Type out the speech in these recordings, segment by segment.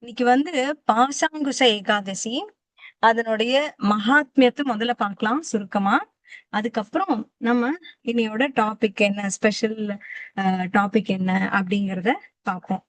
இன்னைக்கு பாசாங்குச ஏகாதசி அதனுடைய மகாத்மியத்தை முதல்ல பார்க்கலாம் சுருக்கமா. அதுக்கப்புறம் நம்ம இன்னையோட டாபிக் என்ன, ஸ்பெஷல் டாபிக் என்ன அப்படிங்கறத பார்ப்போம்.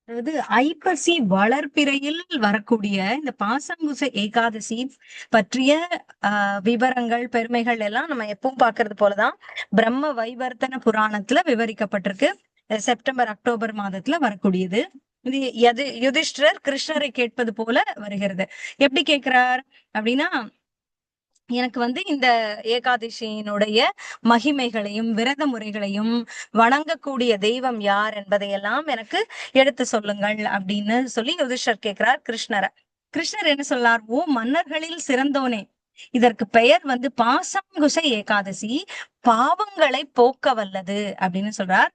அதாவது ஐப்பசி வளர்பிறையில் வரக்கூடிய இந்த பாசாங்குச ஏகாதசி பற்றிய விவரங்கள், பெருமைகள் எல்லாம் நம்ம எப்பவும் பாக்குறது போலதான் பிரம்ம வைவர்த்தன புராணத்துல விவரிக்கப்பட்டிருக்கு. செப்டம்பர் அக்டோபர் மாதத்துல வரக்கூடியது. இது யுதிஷ்டிரர் கிருஷ்ணரை கேட்பது போல வருகிறது. எப்படி கேட்கிறார் அப்படின்னா, எனக்கு இந்த ஏகாதசியினுடைய மகிமைகளையும் விரத முறைகளையும் வணங்கக்கூடிய தெய்வம் யார் என்பதையெல்லாம் எனக்கு எடுத்து சொல்லுங்கள் அப்படின்னு சொல்லி யுதிஷ்டர் கேட்கிறார் கிருஷ்ணரை. கிருஷ்ணர் என்ன சொல்லார்? ஓ மன்னர்களில் சிறந்தோனே, இதற்கு பெயர் பாசாங்குச ஏகாதசி, பாவங்களை போக்க வல்லது அப்படின்னு சொல்றார்.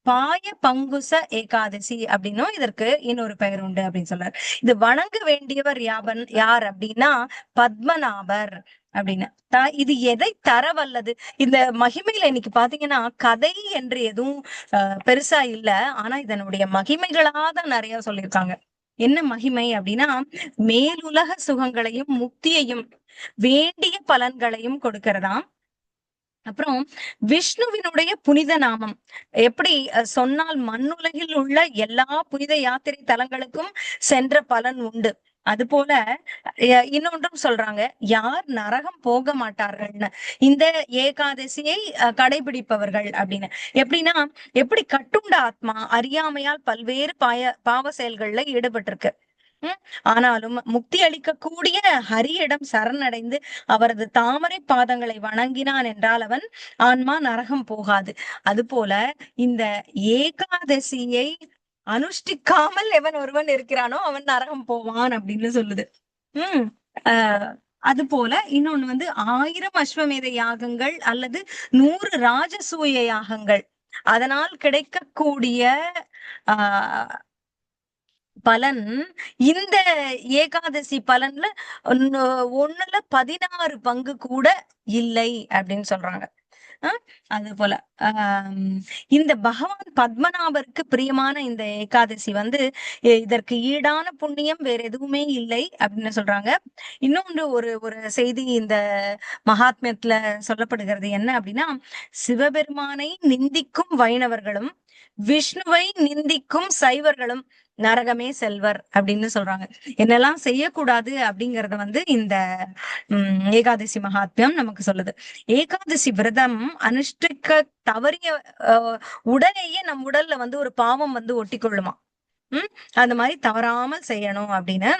பாய பங்குச ஏகாதசி அப்படின்னும் இதற்கு இன்னொரு பெயர் உண்டு அப்படின்னு சொல்றார். இது வணங்க வேண்டியவர் யார் அப்படின்னா பத்மநாபர் அப்படின்னு. இது எதை தர வல்லது? இந்த மகிமையில இன்னைக்கு பாத்தீங்கன்னா கதை என்று எதுவும் பெருசா இல்ல. ஆனா இதனுடைய மகிமைகளாதான் நிறைய சொல்லியிருக்காங்க. என்ன மகிமை அப்படின்னா, மேலுலக சுகங்களையும் முக்தியையும் வேண்டிய பலன்களையும் கொடுக்கிறதாம். அப்புறம் விஷ்ணுவினுடைய புனித நாமம் எப்படி சொன்னால் மண்ணுலகில் உள்ள எல்லா புனித யாத்திரை தலங்களுக்கும் சென்ற பலன் உண்டு. அது போல இன்னொன்றும் சொல்றாங்க, யார் நரகம் போக மாட்டார்கள்னு இந்த ஏகாதசியை கடைபிடிப்பவர்கள் அப்படின்னு. எப்படின்னா, எப்படி கட்டுண்ட ஆத்மா அறியாமையால் பல்வேறு பாவ செயல்கள்ல ஈடுபட்டிருக்கு. ஆனாலும் முக்தி அளிக்கக்கூடிய ஹரியிடம் சரணடைந்து அவரது தாமரை பாதங்களை வணங்கினான் என்றால் அவன் ஆன்மா நரகம் போகாது. அது போல இந்த ஏகாதசியை அனுஷ்டிக்காமல் எவன் ஒருவன் இருக்கிறானோ அவன் நரகம் போவான் அப்படின்னு சொல்லுது. ஆஹ் அது போல இன்னொன்னு 1000 அஸ்வமேத யாகங்கள் அல்லது 100 ராஜசூய யாகங்கள், அதனால் கிடைக்கக்கூடிய ஆஹ் பலன் இந்த ஏகாதசி பலன்ல 1/16 பங்கு கூட இல்லை அப்படின்னு சொல்றாங்க. அது போல இந்த பகவான் பத்மநாபருக்கு பிரியமான இந்த ஏகாதசி இதற்கு ஈடான புண்ணியம் வேற எதுவுமே இல்லை அப்படின்னு சொல்றாங்க. இன்னொன்று ஒரு ஒரு செய்தி இந்த மகாத்மியத்துல சொல்லப்படுகிறது என்ன அப்படின்னா, சிவபெருமானை நிந்திக்கும் வைணவர்களும் விஷ்ணுவை நிந்திக்கும் சைவர்களும் நரகமே செல்வர் அப்படின்னு சொல்றாங்க. என்னெல்லாம் செய்யக்கூடாது அப்படிங்கறத இந்த ஏகாதசி மகாத்மியம் நமக்கு சொல்லுது. ஏகாதசி விரதம் அனுஷ்டிக்க தவறிய உடனேயே நம் உடல்ல ஒரு பாவம் ஒட்டி கொள்ளுமா. அந்த மாதிரி தவறாமல் செய்யணும் அப்படின்னு.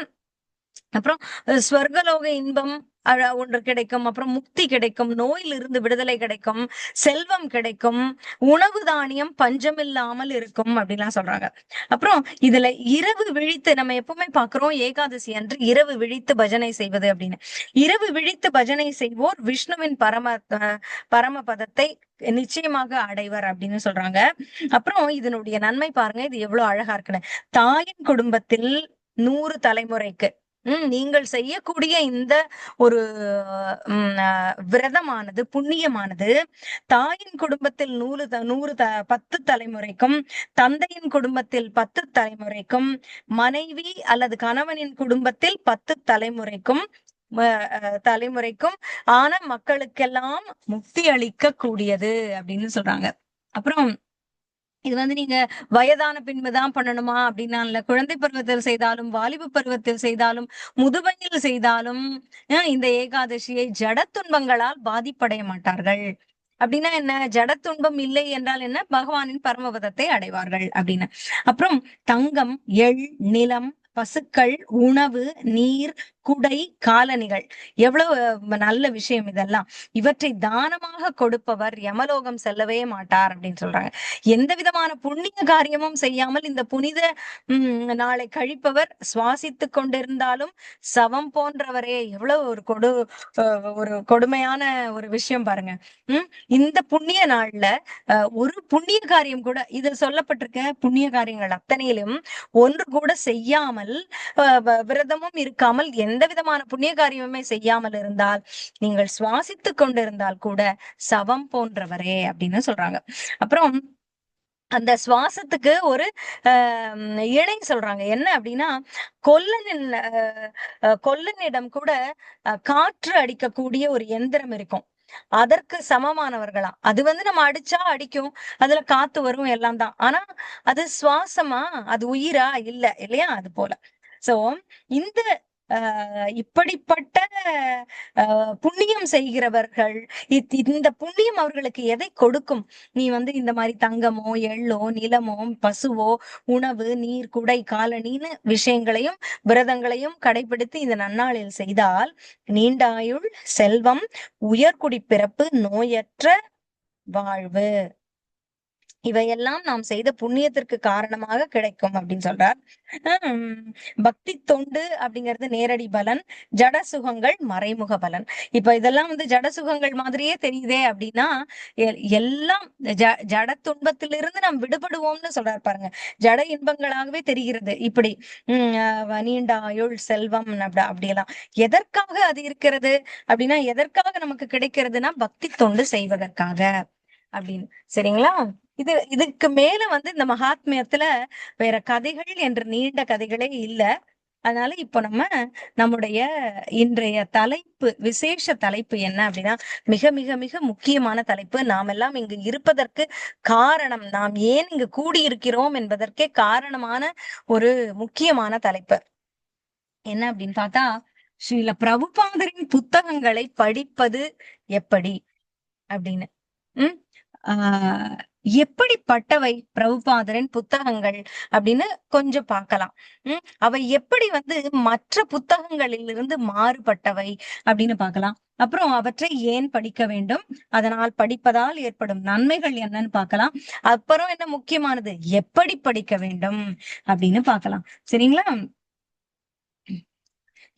அப்புறம் ஸ்வர்கலோக இன்பம் ஒன்று கிடைக்கும், அப்புறம் முக்தி கிடைக்கும், நோயிலிருந்து விடுதலை கிடைக்கும், செல்வம் கிடைக்கும், உணவு தானியம் பஞ்சமில்லாமல் இருக்கும் அப்படின்லாம் சொல்றாங்க. அப்புறம் இதுல இரவு விழித்து நம்ம எப்பவுமே பாக்குறோம் ஏகாதசி அன்று இரவு விழித்து பஜனை செய்வது அப்படின்னு. இரவு விழித்து பஜனை செய்வோர் விஷ்ணுவின் பரமபதத்தை நிச்சயமாக அடைவர் அப்படின்னு சொல்றாங்க. அப்புறம் இதனுடைய நன்மை பாருங்க, இது எவ்வளவு அழகா இருக்குன்னு. தாயின் குடும்பத்தில் 100 தலைமுறைக்கு நீங்கள் செய்யக்கூடிய இந்த ஒரு விரதமானது புண்ணியமானது தாயின் குடும்பத்தில் 10 தலைமுறைக்கும், தந்தையின் குடும்பத்தில் 10 தலைமுறைக்கும், மனைவி அல்லது கணவனின் குடும்பத்தில் 10 தலைமுறைக்கும் ஆன மக்களுக்கெல்லாம் முக்தி அளிக்க கூடியது அப்படின்னு சொல்றாங்க. அப்புறம் இது நீங்க வயதான பின்புதான் பண்ணணுமா அப்படின்னா இல்ல. குழந்தை பருவத்தில் செய்தாலும், வாலிப பருவத்தில் செய்தாலும், முதுமையில் செய்தாலும் இந்த ஏகாதசியை ஜட துன்பங்களால் பாதிப்படைய மாட்டார்கள். அப்படின்னா என்ன? ஜட துன்பம் இல்லை என்றால் என்ன? பகவானின் பரமபதத்தை அடைவார்கள் அப்படின்னு. அப்புறம் தங்கம், எள், நிலம், பசுக்கள், உணவு, நீர், குடை, காலணிகள், எவ்வளவு நல்ல விஷயம் இதெல்லாம். இவற்றை தானமாக கொடுப்பவர் யமலோகம் செல்லவே மாட்டார் அப்படின்னு சொல்றாங்க. எந்த விதமான புண்ணிய காரியமும் செய்யாமல் இந்த புனித நாளை கழிப்பவர் சுவாசித்துக் கொண்டிருந்தாலும் சவம் போன்றவரே. எவ்வளவு ஒரு கொடுமையான ஒரு விஷயம் பாருங்க. இந்த புண்ணிய நாள்ல ஒரு புண்ணிய காரியம் கூட, இது சொல்லப்பட்டிருக்க புண்ணிய காரியங்கள் அத்தனையிலும் ஒன்று கூட செய்யாமல், விரதமும் இருக்காமல், எந்த விதமான புண்ணிய காரியமுமே செய்யாமல் இருந்தால், நீங்கள் சுவாசித்துக் கொண்டிருந்தால் கூட சவம் போன்றவரே அப்படின்னு சொல்றாங்க. அப்புறம் அந்த சுவாசத்துக்கு ஒரு இணை சொல்றாங்க. என்ன அப்படின்னா, கொல்லனின் கொல்லனிடம் கூட காற்று அடிக்கக்கூடிய ஒரு எந்திரம் இருக்கும். அதற்கு சமமானவர்களா. அது நம்ம அடிச்சா அடிக்கும், அதுல காத்து வரும், எல்லாம் தான். ஆனா அது சுவாசமா, அது உயிரா இல்ல இல்லையா? அது போல. சோ இந்த இப்படிப்பட்ட புண்ணியம் செய்கிறவர்கள், இந்த புண்ணியம் அவர்களுக்கு எதை கொடுக்கும்? நீ இந்த மாதிரி தங்கமோ, எள்ளோ, நிலமோ, பசுவோ, உணவு, நீர், குடை, காலணின்னு விஷயங்களையும் விரதங்களையும் கடைபிடித்து இந்த நன்னாளில் செய்தால் நீண்டாயுள், செல்வம், உயர்குடி பிறப்பு, நோயற்ற வாழ்வு, இவையெல்லாம் நாம் செய்த புண்ணியத்திற்கு காரணமாக கிடைக்கும் அப்படின்னு சொல்றார். பக்தி தொண்டு அப்படிங்கிறது நேரடி பலன், ஜட சுகங்கள் மறைமுக பலன். இப்ப இதெல்லாம் ஜட சுகங்கள் மாதிரியே தெரியுதே அப்படின்னா, எல்லாம் ஜட துன்பத்திலிருந்து நாம் விடுபடுவோம்னு சொல்றாரு பாருங்க. ஜட இன்பங்களாகவே தெரிகிறது. இப்படி நீண்ட ஆயுள், செல்வம் அப்படியெல்லாம் எதற்காக அது இருக்கிறது அப்படின்னா, எதற்காக நமக்கு கிடைக்கிறதுனா பக்தி தொண்டு செய்வதற்காக அப்படின்னு. சரிங்களா? இதுக்கு மேல இந்த மகாத்மியத்துல வேற கதைகள் என்று நீண்ட கதைகளே இல்ல. அதனால இப்ப நம்முடைய இன்றைய தலைப்பு, விசேஷ தலைப்பு என்ன அப்படின்னா, மிக மிக மிக முக்கியமான தலைப்பு. நாம் எல்லாம் இங்கு இருப்பதற்கு காரணம், நாம் ஏன் இங்கு கூடியிருக்கிறோம் என்பதற்கே காரணமான ஒரு முக்கியமான தலைப்பு என்ன அப்படின்னு பார்த்தா, ஸ்ரீல பிரபுபாதரின் புத்தகங்களை படிப்பது எப்படி அப்படின்னு. ஆஹ் எப்படிப்பட்டவை பிரபுபாதரின் புத்தகங்கள் அப்படின்னு கொஞ்சம் பார்க்கலாம். அவை எப்படி மற்ற புத்தகங்களிலிருந்து மாறுபட்டவை அப்படின்னு பார்க்கலாம். அப்புறம் அவற்றை ஏன் படிக்க வேண்டும், அதனால் படிப்பதால் ஏற்படும் நன்மைகள் என்னன்னு பார்க்கலாம். அப்புறம் என்ன முக்கியமானது, எப்படி படிக்க வேண்டும் அப்படின்னு பார்க்கலாம். சரிங்களா?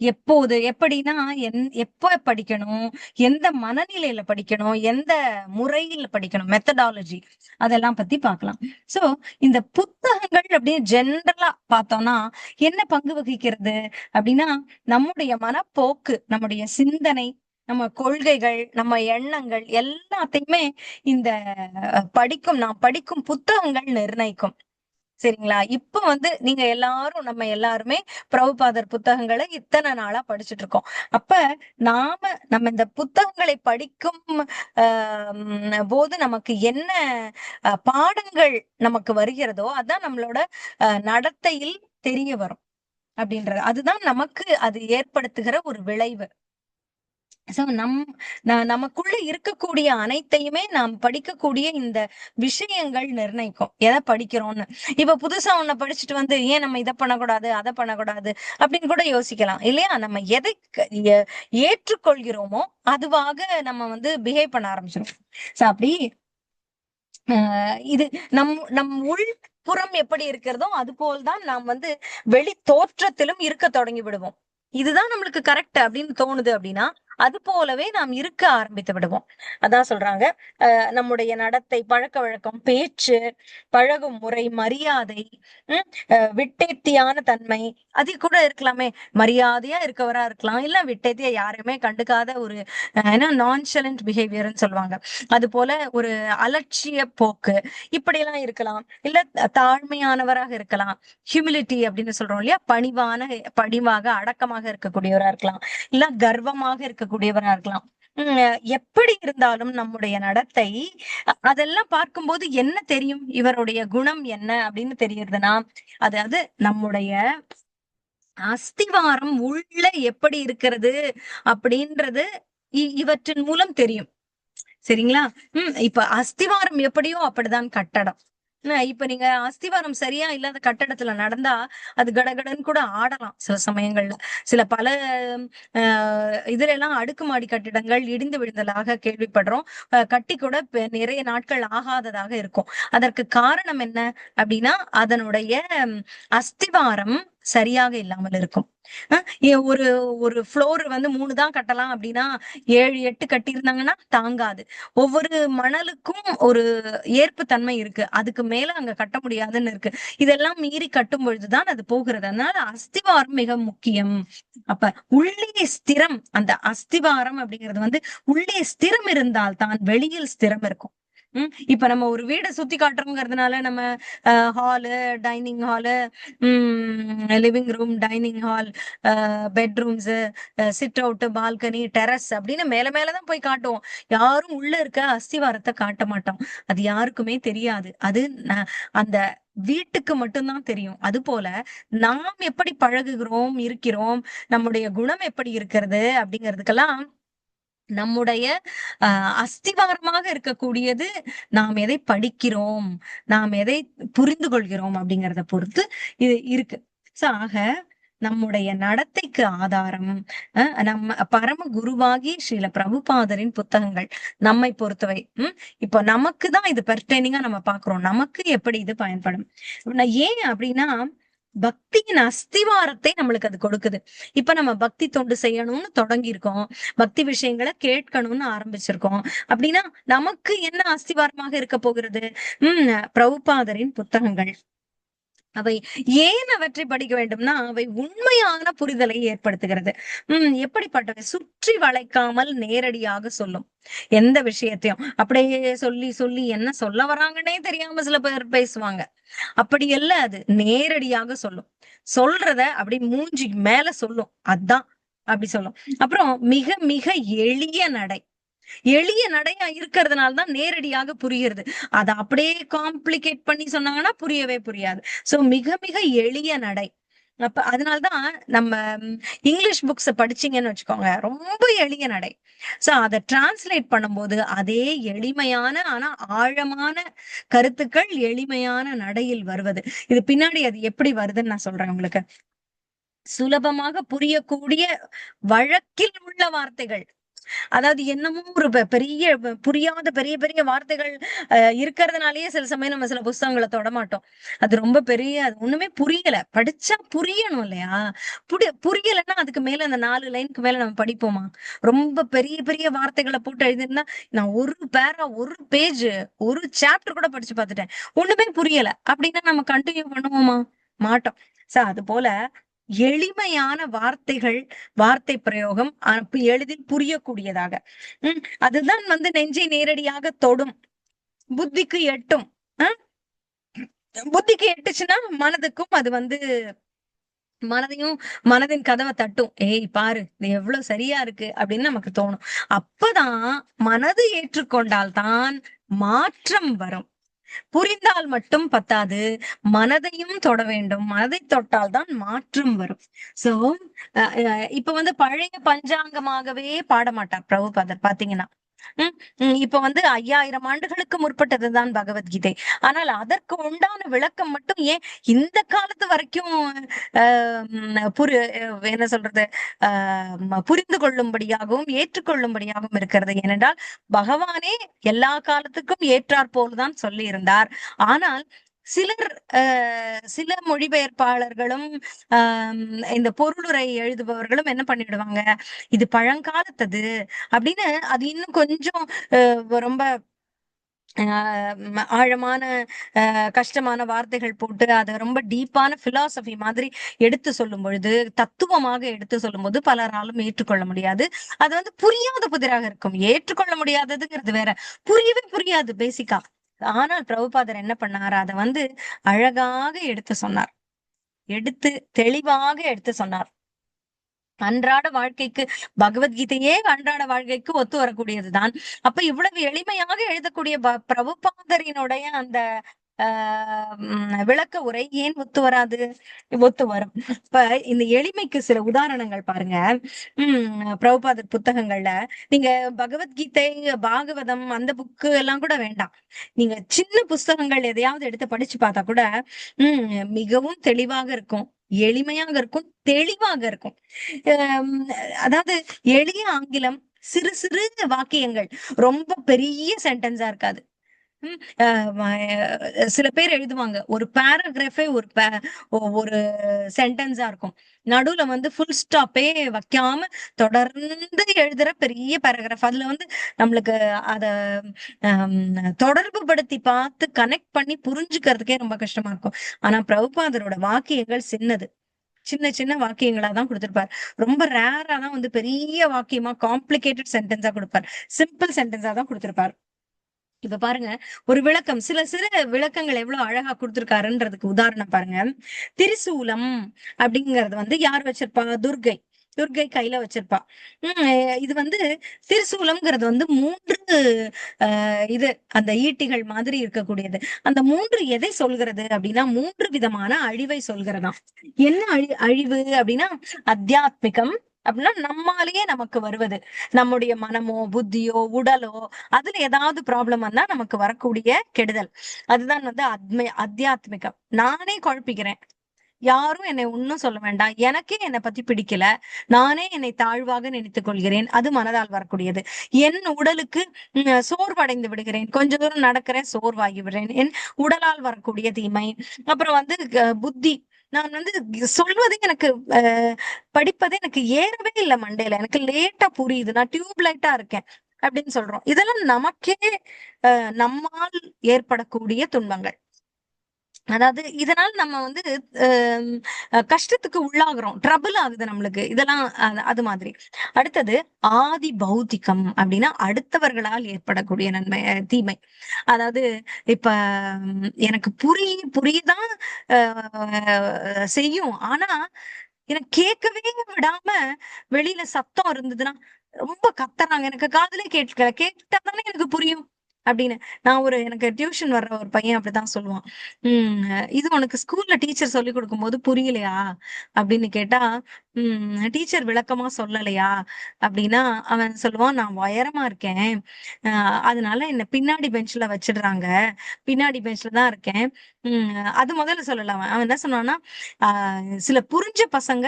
எப்போது, எப்படின்னா எப்ப படிக்கணும், எந்த மனநிலையில படிக்கணும், எந்த முறையில படிக்கணும், மெத்தடாலஜி, அதெல்லாம் பத்தி பார்க்கலாம். சோ இந்த புத்தகங்கள் அப்படின்னு ஜெனரலா பார்த்தோம்னா என்ன பங்கு வகிக்கிறது அப்படின்னா, நம்முடைய மனப்போக்கு, நம்முடைய சிந்தனை, நம்ம கொள்கைகள், நம்ம எண்ணங்கள் எல்லாத்தையுமே இந்த நாம் படிக்கும் புத்தகங்கள் நிர்ணயிக்கும். சரிங்களா? இப்ப நீங்க எல்லாரும், நம்ம எல்லாருமே பிரபுபாதர் புத்தகங்களை இத்தனை நாளா படிச்சுட்டு இருக்கோம். அப்ப நம்ம இந்த புத்தகங்களை படிக்கும் போது நமக்கு என்ன பாடங்கள் நமக்கு வருகிறதோ அதான் நம்மளோட நடத்தையில் தெரிய வரும் அப்படின்றது. அதுதான் நமக்கு அது ஏற்படுத்துகிற ஒரு விளைவு. சோ நமக்குள்ள இருக்கக்கூடிய அனைத்தையுமே நாம் படிக்கக்கூடிய இந்த விஷயங்கள் நிர்ணயிக்கும் எதை படிக்கிறோம்னு. இப்ப புதுசா ஒண்ண படிச்சுட்டு ஏன் நம்ம இதை பண்ணக்கூடாது, அதை பண்ணக்கூடாது அப்படின்னு கூட யோசிக்கலாம் இல்லையா? நம்ம எதை ஏற்றுக்கொள்கிறோமோ அதுவாக நம்ம பிஹேவ் பண்ண ஆரம்பிச்சிடும். சோ அப்படி இது நம் உள்புறம் எப்படி இருக்கிறதோ அது போல்தான் நாம் வெளி தோற்றத்திலும் இருக்க தொடங்கி விடுவோம். இதுதான் நம்மளுக்கு கரெக்ட் அப்படின்னு தோணுது அப்படின்னா அது போலவே நாம் இருக்க ஆரம்பித்து விடுவோம். அதான் சொல்றாங்க, நம்முடைய நடத்தை, பழக்க வழக்கம், பேச்சு, பழகும் முறை, மரியாதை, விட்டேத்தியான தன்மை, அது கூட இருக்கலாமே. மரியாதையா இருக்கவரா இருக்கலாம், இல்ல விட்டேத்தியா யாருமே கண்டுக்காத ஒரு நான்சலண்ட் பிஹேவியர்னு சொல்லுவாங்க, அது போல ஒரு அலட்சிய போக்கு, இப்படி எல்லாம் இருக்கலாம். இல்ல தாழ்மையானவராக இருக்கலாம், ஹியூமிலிட்டி அப்படின்னு சொல்றோம் இல்லையா, பணிவாக அடக்கமாக இருக்கக்கூடியவரா இருக்கலாம், இல்ல கர்வமாக இருக்கக்கூடியவரா இருக்கலாம். எப்படி இருந்தாலும் நம்முடைய நடத்தை, அதெல்லாம் பார்க்கும்போது என்ன தெரியும், இவருடைய குணம் என்ன அப்படின்னு தெரியுதுன்னா, அதாவது நம்முடைய அஸ்திவாரம் உள்ள எப்படி இருக்கிறது அப்படின்றது இவற்றின் மூலம் தெரியும். சரிங்களா? இப்ப அஸ்திவாரம் எப்படியோ அப்படிதான் கட்டடம். இப்ப நீங்க அஸ்திவாரம் சரியா இல்லாத கட்டடத்துல நடந்தா அது கடகடன்னு கூட ஆடலாம் சில சமயங்கள்ல. சில பல இதுல எல்லாம் அடுக்குமாடி கட்டிடங்கள் இடிந்து விழுந்ததாக கேள்விப்படுறோம். கட்டி கூட நிறைய நாட்கள் ஆகாததாக இருக்கும். அதற்கு காரணம் என்ன அப்படின்னா அதனுடைய அஸ்திவாரம் சரியாக இல்லாமல் இருக்கும். ஒரு ஒரு ஃப்ளோர் வந்து 3 தான் கட்டலாம் அப்படின்னா 7, 8 கட்டியிருந்தாங்கன்னா தாங்காது. ஒவ்வொரு மணலுக்கும் ஒரு ஏற்பு தன்மை இருக்கு. அதுக்கு மேல அங்க கட்ட முடியாதுன்னு இருக்கு. இதெல்லாம் மீறி கட்டும் பொழுதுதான் அது போகிறது. அதனால அஸ்திவாரம் மிக முக்கியம். அப்ப உள்ளே ஸ்திரம், அந்த அஸ்திவாரம் அப்படிங்கிறது வந்து உள்ளே ஸ்திரம் இருந்தால் தான் வெளியில் ஸ்திரம் இருக்கும். இப்ப நம்ம ஒரு வீடை சுத்தி காட்டுறோங்கிறதுனால நம்ம hall, dining hall, living room, dining hall, bedrooms, sit out, balcony, terrace அப்படின்னு மேல மேலதான் போய் காட்டுவோம். யாரும் உள்ள இருக்க அஸ்திவாரத்தை காட்ட மாட்டோம். அது யாருக்குமே தெரியாது. அது அந்த வீட்டுக்கு மட்டும்தான் தெரியும். அது போல நாம் எப்படி பழகுகிறோம், இருக்கிறோம், நம்முடைய குணம் எப்படி இருக்கிறது அப்படிங்கிறதுக்கெல்லாம் நம்முடைய அஸ்திவாரமாக இருக்கக்கூடியது நாம் எதை படிக்கிறோம், நாம் எதை புரிந்து கொள்கிறோம் அப்படிங்கிறத பொறுத்து இது இருக்கு. ஆக நம்முடைய நடத்தைக்கு ஆதாரம் நம்ம பரம குருவாகி ஸ்ரீல பிரபுபாதரின் புத்தகங்கள் நம்மை பொறுத்தவை. இப்போ நமக்கு தான் இது பெர்டைனிங்கா நம்ம பாக்குறோம். நமக்கு எப்படி இது பயன்படும். ஏன் அப்படின்னா பக்தியின் அஸ்திவாரத்தை நம்மளுக்கு அது கொடுக்குது. இப்ப நம்ம பக்தி தொண்டு செய்யணும்னு தொடங்கி இருக்கோம். பக்தி விஷயங்களை கேட்கணும்னு ஆரம்பிச்சிருக்கோம். அப்படின்னா நமக்கு என்ன அஸ்திவாரமாக இருக்க போகிறது? பிரபுபாதரின் புத்தகங்கள். அவை ஏன் அவற்றை படிக்க வேண்டும்னா அவை உண்மையான புரிதலை ஏற்படுத்துகிறது. எப்படிப்பட்டவை? சுற்றி வளைக்காமல் நேரடியாக சொல்லும். எந்த விஷயத்தையும் அப்படியே சொல்லி சொல்லி என்ன சொல்ல வராங்கன்னே தெரியாம சில பேர் பேசுவாங்க. அப்படி இல்ல, அது நேரடியாக சொல்லும். சொல்றத அப்படி மூஞ்சி மேல சொல்லும். அதான் அப்படி சொல்லும். அப்புறம் மிக மிக எளிய நடை. எளிய நடையா இருக்கிறதுனாலதான் நேரடியாக புரியுறது. அதை அப்படியே காம்ப்ளிகேட் பண்ணி சொன்னாங்கன்னா புரியவே புரியாது. சோ மிக மிக எளிய நடை. அப்ப அதனால்தான் நம்ம இங்கிலீஷ் புக்ஸ் படிச்சீங்கன்னு வச்சுக்கோங்க, ரொம்ப எளிய நடை. சோ அதை டிரான்ஸ்லேட் பண்ணும்போது அதே எளிமையான ஆனா ஆழமான கருத்துக்கள் எளிமையான நடையில் வருவது. இது பின்னாடி அது எப்படி வருதுன்னு நான் சொல்றேன் உங்களுக்கு. சுலபமாக புரியக்கூடிய வழக்கில் உள்ள வார்த்தைகள். அதாவது என்னமோ ஒரு பெரிய புரியாத பெரிய பெரிய வார்த்தைகள் இருக்கிறதுனாலயே சில சமயம் நம்ம சில புஸ்தகங்களை தொடமாட்டோம். அது ரொம்ப பெரிய, அது ஒண்ணுமே புரியல. படிச்சா புரியணும் இல்லையா? புரியலைன்னா அதுக்கு மேல அந்த 4 லைனுக்கு மேல நம்ம படிப்போமா? ரொம்ப பெரிய பெரிய வார்த்தைகளை போட்டு எழுதிருந்தா நான் ஒரு பேரா, ஒரு பேஜ், ஒரு சாப்டர் கூட படிச்சு பார்த்துட்டேன். ஒண்ணுமே புரியல அப்படின்னா நம்ம கண்டினியூ பண்ணுவோமா? மாட்டோம். அது போல எளிமையான வார்த்தைகள், வார்த்தை பிரயோகம் எளிதில் புரியக்கூடியதாக. அதுதான் வந்து நெஞ்சை நேரடியாக தொடும், புத்திக்கு எட்டும். புத்திக்கு எட்டுச்சுன்னா மனதுக்கும் அது வந்து மனதையும் மனதின் கதவை தட்டும். ஏய் பாரு, இது எவ்வளவு சரியா இருக்கு அப்படின்னு நமக்கு தோணும். அப்பதான் மனது ஏற்றுக்கொண்டால்தான் மாற்றம் வரும். புரிந்தால் மட்டும் பத்தாது, மனதையும் தொட வேண்டும். மனதை தொட்டால் தான் மாற்றம் வரும். சோ இப்ப வந்து பழைய பஞ்சாங்கமாகவே பாட மாட்டார் பிரபுபாதர் பாத்தீங்கன்னா. இப்ப வந்து 5000 ஆண்டுகளுக்கு முற்பட்டதுதான் பகவத்கீதை. ஆனால் அதற்கு உண்டான விளக்கம் மட்டும் ஏன் இந்த காலத்து வரைக்கும் என்ன சொல்றது, புரிந்து கொள்ளும்படியாகவும் ஏற்றுக்கொள்ளும்படியாகவும் இருக்கிறது. ஏனென்றால் பகவானே எல்லா காலத்துக்கும் ஏற்றாற் போல்தான் சொல்லி இருந்தார். ஆனால் சிலர் சில மொழிபெயர்ப்பாளர்களும் இந்த பொருளுரை எழுதுபவர்களும் என்ன பண்ணிடுவாங்க, இது பழங்காலத்தது அப்படின்னு அது இன்னும் கொஞ்சம் ரொம்ப ஆழமான கஷ்டமான வார்த்தைகள் போட்டு அதை ரொம்ப டீப்பான பிலாசபி மாதிரி எடுத்து சொல்லும் பொழுது, தத்துவமாக எடுத்து சொல்லும் போது பலராலும் ஏற்றுக்கொள்ள முடியாது. அது வந்து புரியாத புதிராக இருக்கும். ஏற்றுக்கொள்ள முடியாததுங்கிறது வேற, புரியவே புரியாது பேசிக்கா. ஆனால் பிரபுபாதர் என்ன பண்ணார், அதை வந்து அழகாக எடுத்து சொன்னார். எடுத்து தெளிவாக எடுத்து சொன்னார். அன்றாட வாழ்க்கைக்கு பகவத்கீதையே அன்றாட வாழ்க்கைக்கு ஒத்து வரக்கூடியதுதான். அப்ப இவ்வளவு எளிமையாக எழுதக்கூடிய பிரபுபாதரினுடைய அந்த விளக்க உரை ஏன் ஒத்து வராது? ஒத்து வரும். இப்ப இந்த எளிமைக்கு சில உதாரணங்கள் பாருங்க. பிரபுபாதர் புத்தகங்கள்ல நீங்க பகவத்கீதை, பாகவதம் அந்த புக்கு எல்லாம் கூட வேண்டாம். நீங்க சின்ன புஸ்தகங்கள் எதையாவது எடுத்து படிச்சு பார்த்தா கூட மிகவும் தெளிவாக இருக்கும், எளிமையாக இருக்கும், தெளிவாக இருக்கும். ஆஹ் அதாவது எளிய ஆங்கிலம், சிறு சிறு வாக்கியங்கள், ரொம்ப பெரிய சென்டென்ஸா இருக்காது. சில பேர் எழுதுவாங்க ஒரு பேராகிராஃபே ஒரு சென்டென்ஸா இருக்கும். நடுவுல வந்து ஃபுல் ஸ்டாப்பே வைக்காம தொடர்ந்து எழுதுற பெரிய பேராகிராஃப். அதுல வந்து நம்மளுக்கு அத தொடர்பு படுத்தி பார்த்து கனெக்ட் பண்ணி புரிஞ்சுக்கிறதுக்கே ரொம்ப கஷ்டமா இருக்கும். ஆனா பிரபுபாதரோட வாக்கியங்கள் சின்னது, சின்ன சின்ன வாக்கியங்களா தான் கொடுத்திருப்பார். ரொம்ப ரேரா தான் வந்து பெரிய வாக்கியமா காம்ப்ளிகேட்டட் சென்டென்ஸா கொடுப்பார். சிம்பிள் சென்டென்ஸா தான் கொடுத்திருப்பார். இப்ப பாருங்க, ஒரு விளக்கம், சில சில விளக்கங்கள் எவ்வளவு அழகா கொடுத்திருக்காருன்றதுக்கு உதாரணம் பாருங்க. திரிசூலம் அப்படிங்கறது வந்து யார் வச்சிருப்பா? துர்கை. துர்கை கையில வச்சிருப்பா. இது வந்து திரிசூலம்ங்கிறது வந்து 3 இது அந்த ஈட்டிகள் மாதிரி இருக்கக்கூடியது. அந்த 3 எதை சொல்கிறது அப்படின்னா 3 விதமான அழிவை சொல்கிறதாம். என்ன அழிவு அப்படின்னா அத்தியாத்மிகம் அப்படின்னா நம்மாலேயே நமக்கு வருவது, நம்முடைய மனமோ புத்தியோ உடலோ அதுல ஏதாவது ப்ராப்ளம் வந்தா நமக்கு வரக்கூடிய கெடுதல். அதுதான் வந்து அத்தியாத்மிகம். நானே குழப்பிக்கிறேன், யாரும் என்னை ஒன்னும் சொல்ல வேண்டாம், எனக்கே என்னை பத்தி பிடிக்கல, நானே என்னை தாழ்வாக நினைத்துக் கொள்கிறேன், அது மனதால் வரக்கூடியது. என் உடலுக்கு சோர்வடைந்து விடுகிறேன், கொஞ்ச தூரம் நடக்கிறேன், சோர்வாகி விடுறேன், என் உடலால் வரக்கூடிய தீமை. அப்புறம் வந்து புத்தி, நான் வந்து சொல்வதே எனக்கு படிப்பதே எனக்கு ஏறவே இல்லை மண்டையில, எனக்கு லேட்டா புரியுது, நான் டியூப் லைட்டா இருக்கேன் அப்படின்னு சொல்றோம். இதெல்லாம் நமக்கே நம்மால் ஏற்படக்கூடிய துன்பங்கள். அதாவது இதனால நம்ம வந்து கஷ்டத்துக்கு உள்ளாகிறோம், ட்ரபிள் ஆகுது நம்மளுக்கு, இதெல்லாம் அது மாதிரி. அடுத்தது ஆதி பௌத்திகம் அப்படின்னா அடுத்தவர்களால் ஏற்படக்கூடிய நன்மை தீமை. அதாவது இப்ப எனக்கு புரியதான் செய்யும், ஆனா எனக்கு கேட்கவே விடாம வெளியில சத்தம் இருந்ததுன்னா, ரொம்ப கத்துறாங்க, எனக்கு காதுலே கேட்டாதானே எனக்கு புரியும் அப்படின்னு. எனக்கு டியூஷன் வர்ற ஒரு பையன் அப்படித்தான் சொல்லுவான். இது உனக்கு ஸ்கூல்ல டீச்சர் சொல்லி கொடுக்கும் போது புரியலையா அப்படின்னு கேட்டா, டீச்சர் விளக்கமா சொல்லலையா அப்படின்னா அவன் சொல்லுவான், நான் உயரமா இருக்கேன், அதனால என்ன பின்னாடி பெஞ்ச்ல வச்சிடுறாங்க, பின்னாடி பெஞ்ச்ல தான் இருக்கேன். அது முதல்ல சொல்லலாம். அவன் என்ன சொன்னான்னா, சில புரிஞ்ச பசங்க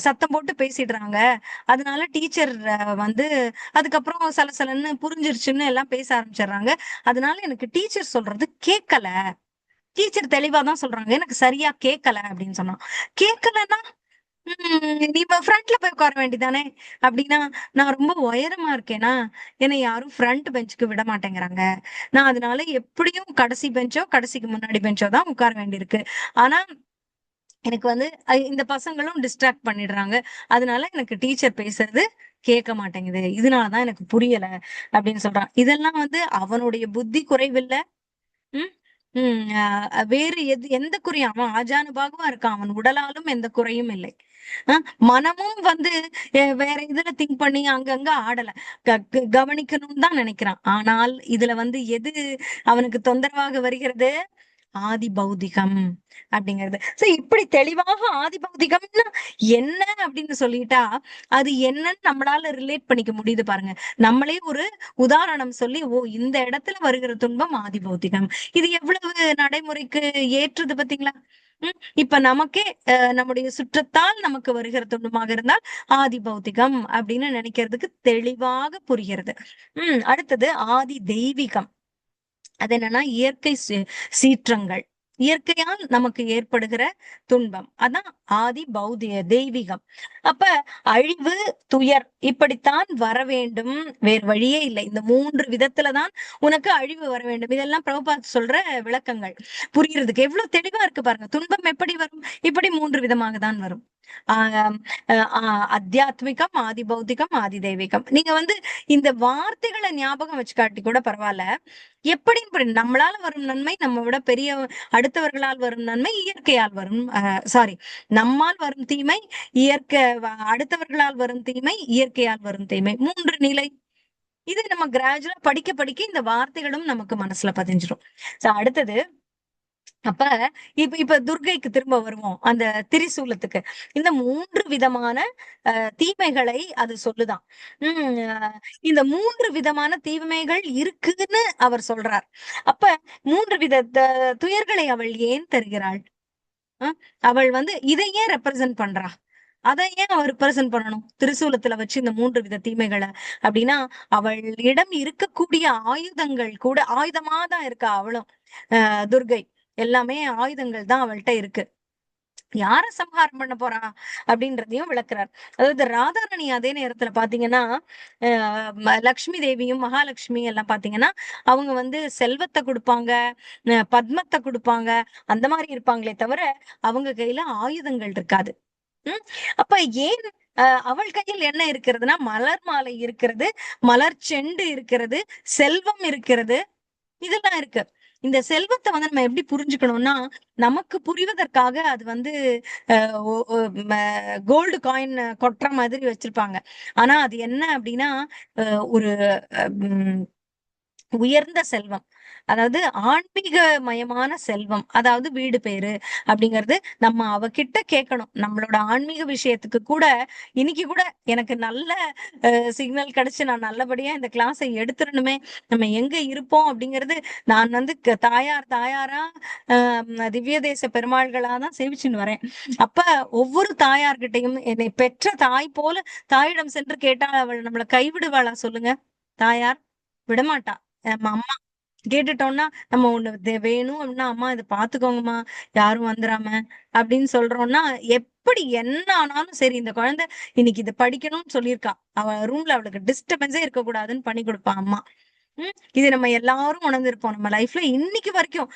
சத்தம் போட்டு பேசிடுறாங்க, அதனால டீச்சர் வந்து அதுக்கப்புறம் சலசலன்னு புரிஞ்சிருச்சுன்னு எல்லாம் பேச ஆரம்பிச்சிடுறாங்க, அதனால எனக்கு டீச்சர் சொல்றது கேட்கல, டீச்சர் தெளிவாதான் சொல்றாங்க, எனக்கு சரியா கேட்கல அப்படின்னு சொன்னான். கேட்கலன்னா நீ ஃப்ரண்ட்ல போய் உட்கார வேண்டியதானே அப்படின்னா, நான் ரொம்ப உயரமா இருக்கேனா, என்னை யாரும் ஃப்ரண்ட் பெஞ்சுக்கு விட மாட்டேங்கிறாங்க, நான் அதனால எப்படியும் கடைசி பெஞ்சோ கடைசிக்கு முன்னாடி பெஞ்சோ தான் உட்கார வேண்டியிருக்கு, ஆனா எனக்கு வந்து இந்த பசங்களும் டிஸ்ட்ராக்ட் பண்ணிடுறாங்க, அதனால எனக்கு டீச்சர் பேசுறது கேட்க மாட்டேங்குது, இதனாலதான் எனக்கு புரியல அப்படின்னு சொல்றான். இதெல்லாம் வந்து அவனுடைய புத்தி குறைவில்ல, உம் உம் வேறு எந்த குறையும், அவன் ஆஜானுபாகுவா இருக்கான், அவன் உடலாலும் எந்த குறையும் இல்லை, மனமும் வந்து வேற இதுல திங்க் பண்ணி அங்கங்க ஆடல, கவனிக்கணும்னு தான் நினைக்கிறான். ஆனால் இதுல வந்து எது அவனுக்கு தொந்தரவாக வருகிறது? ஆதி பௌதிகம் அப்படிங்கிறது. சோ இப்படி தெளிவாக ஆதி பௌதிகம்னா என்ன அப்படின்னு சொல்லிட்டா அது என்னன்னு நம்மளால ரிலேட் பண்ணிக்க முடியுது பாருங்க. நம்மளே ஒரு உதாரணம் சொல்லி, ஓ இந்த இடத்துல வருகிற துன்பம் ஆதி பௌதிகம், இது எவ்வளவு நடைமுறைக்கு ஏற்றுது பாத்தீங்களா? இப்ப நமக்கே நம்முடைய சுற்றத்தால் நமக்கு வருகிற துன்பமாக இருந்தால் ஆதி பௌத்திகம் அப்படின்னு நினைக்கிறதுக்கு தெளிவாக புரிகிறது. அடுத்தது ஆதி தெய்வீகம். அது என்னன்னா இயற்கை சீற்றங்கள், இயற்கையால் நமக்கு ஏற்படுகிற துன்பம், அதான் ஆதி தெய்வீகம். அப்ப அழிவு, துயர் இப்படித்தான் வர வேண்டும், வேறு வழியே இல்லை, இந்த 3 விதத்துலதான் உனக்கு அழிவு வர வேண்டும். இதெல்லாம் பிரபுபாத் சொல்ற விளக்கங்கள் புரியறதுக்கு எவ்வளவு தெளிவா இருக்கு பாருங்க. துன்பம் எப்படி வரும்? இப்படி 3 விதமாக தான் வரும். அத்தியாத்மிகம், ஆதி பௌத்திகம், ஆதி தெய்வீகம். நீங்க வந்து இந்த வார்த்தைகளை ஞாபகம் வச்சு காட்டி கூட பரவாயில்ல, எப்படி நம்மளால வரும் நன்மை, நம்ம விட பெரிய அடுத்தவர்களால் வரும் நன்மை, இயற்கையால் வரும் சாரி நம்மால் வரும் தீமை, இயற்கை அடுத்தவர்களால் வரும் தீமை, இயற்கையால் வரும் தீமை, 3 நிலை. இது நம்ம கிராஜுவலா படிக்க படிக்க இந்த வார்த்தைகளும் நமக்கு மனசுல பதிஞ்சிடும். அடுத்தது அப்ப இப்ப துர்க்கைக்கு திரும்ப வருவோம், அந்த திரிசூலத்துக்கு. இந்த 3 விதமான தீமைகளை அது சொல்லுதாம். உம் இந்த 3 விதமான தீமைகள் இருக்குன்னு அவர் சொல்றார். அப்ப 3 வித துயர்களை அவள் ஏன் தருகிறாள்? அவள் வந்து இதை ஏன் ரெப்ரசன்ட் பண்றா? அதை ஏன் அவ ரிப்ரசன்ட் பண்ணணும் திரிசூலத்துல வச்சு இந்த 3 வித தீமைகளை? அப்படின்னா அவளிடம் இருக்கக்கூடிய ஆயுதங்கள் கூட ஆயுதமா தான் இருக்கா அவளும். துர்கை எல்லாமே ஆயுதங்கள் தான் அவள்கிட்ட இருக்கு. யார சம்ஹாரம் பண்ண போறா அப்படின்றதையும் விளக்குறார். அதாவது ராதாராணி அதே நேரத்துல பாத்தீங்கன்னா லக்ஷ்மி தேவியும் மகாலட்சுமி எல்லாம் பாத்தீங்கன்னா அவங்க வந்து செல்வத்தை கொடுப்பாங்க, பத்மத்தை கொடுப்பாங்க, அந்த மாதிரி இருப்பாங்களே தவிர அவங்க கையில ஆயுதங்கள் இருக்காது. அப்ப ஏன் அவள் கையில் என்ன இருக்கிறதுனா மலர் மாலை இருக்கிறது, மலர் செண்டு இருக்கிறது, செல்வம் இருக்கிறது, இதெல்லாம் இருக்கு. இந்த செல்வத்தை வந்து நம்ம எப்படி புரிஞ்சுக்கணும்னா நமக்கு புரிவதற்காக அது வந்து கோல்டு காயின் கொட்டுற மாதிரி வச்சிருப்பாங்க. ஆனா அது என்ன அப்படின்னா ஒரு உயர்ந்த செல்வம், அதாவது ஆன்மீக மயமான செல்வம், அதாவது வீடு பேரு அப்படிங்கிறது நம்ம அவகிட்ட கேட்கணும். நம்மளோட ஆன்மீக விஷயத்துக்கு கூட இன்னைக்கு கூட எனக்கு நல்ல சிக்னல் கிடைச்சு நான் நல்லபடியா இந்த கிளாஸை எடுத்துடணுமே, நம்ம எங்க இருப்போம் அப்படிங்கிறது நான் வந்து தாயாரா திவ்ய தேச பெருமாள்களா தான் சேவிச்சுன்னு வரேன். அப்ப ஒவ்வொரு தாயார்கிட்டையும் என்னை பெற்ற தாய் போல தாயிடம் சென்று கேட்டால் அவள் நம்மளை கைவிடுவாளா சொல்லுங்க? தாயார் விடமாட்டா. நம்ம அம்மா கேட்டுட்டோம்னா நம்ம ஒண்ணு வேணும் அப்படின்னா அம்மா இதை பாத்துக்கோங்கம்மா, யாரும் வந்துடாம அப்படின்னு சொல்றோம்னா எப்படி என்ன ஆனாலும் சரி இந்த குழந்தை இன்னைக்கு இதை படிக்கணும்னு சொல்லியிருக்கா, அவ ரூம்ல அவளுக்கு டிஸ்டர்பன்ஸே இருக்கக்கூடாதுன்னு பண்ணி கொடுப்பா அம்மா. இது நம்ம எல்லாரும் உணர்ந்திருப்போம் நம்ம லைஃப்ல இன்னைக்கு வரைக்கும்.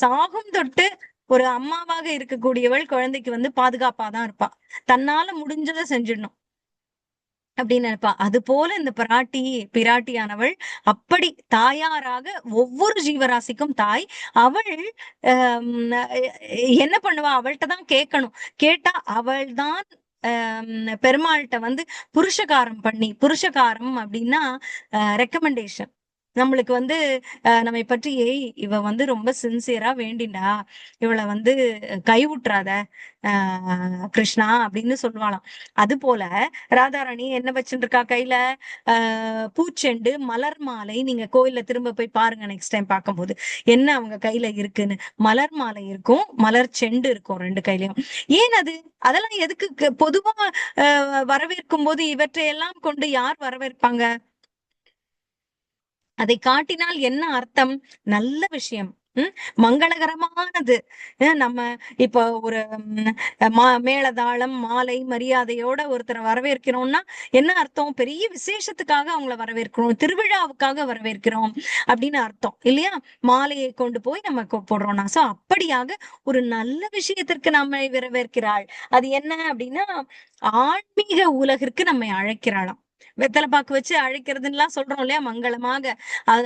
சாகும் தொட்டு ஒரு அம்மாவாக இருக்கக்கூடியவள் குழந்தைக்கு வந்து பாதுகாப்பாதான் இருப்பா. தன்னால முடிஞ்சதை செஞ்சிடணும் அப்படின்னு நினைப்பா. அது போல இந்த பிராட்டியானவள் அப்படி தாயாராக ஒவ்வொரு ஜீவராசிக்கும் தாய். அவள் என்ன பண்ணுவா? அவள்கிட்ட தான் கேட்கணும். கேட்டா அவள் தான் பெருமாள்கிட்ட வந்து புருஷகாரம் பண்ணி, புருஷகாரம் அப்படின்னா ரெக்கமெண்டேஷன். நம்மளுக்கு வந்து நம்மை பற்றி இவ வந்து ரொம்ப சின்சியரா வேண்டிண்டா, இவளை வந்து கைவிட்டுறாத கிருஷ்ணா அப்படின்னு சொல்லுவாளாம். அது போல ராதாராணி என்ன வச்சுட்டு இருக்கா கையில? பூச்செண்டு, மலர் மாலை. நீங்க கோயில்ல திரும்ப போய் பாருங்க நெக்ஸ்ட் டைம் பார்க்கும்போது என்ன அவங்க கையில இருக்குன்னு. மலர் மாலை இருக்கும், மலர் செண்டு இருக்கும் 2 கையிலயும். ஏன் அது? அதெல்லாம் எதுக்கு? பொதுவா வரவேற்கும் போது இவற்றையெல்லாம் கொண்டு யார் வரவேற்பாங்க? அதை காட்டினால் என்ன அர்த்தம்? நல்ல விஷயம், மங்களகரமானது. நம்ம இப்ப ஒரு மேளதாளம் மாலை மரியாதையோட ஒருத்தரை வரவேற்கிறோம்னா என்ன அர்த்தம்? பெரிய விசேஷத்துக்காக அவங்கள வரவேற்கிறோம், திருவிழாவுக்காக வரவேற்கிறோம் அப்படின்னு அர்த்தம் இல்லையா? மாலையை கொண்டு போய் நம்ம போடுறோம்னா சோ அப்படியாக ஒரு நல்ல விஷயத்திற்கு நம்மை வரவேற்கிறாள். அது என்ன அப்படின்னா ஆன்மீக உலகிற்கு நம்மை அழைக்கிறாளாம். வெத்தலை பாக்கு வச்சு அழைக்கிறதுலாம் சொல்றோம் இல்லையா மங்களமாக.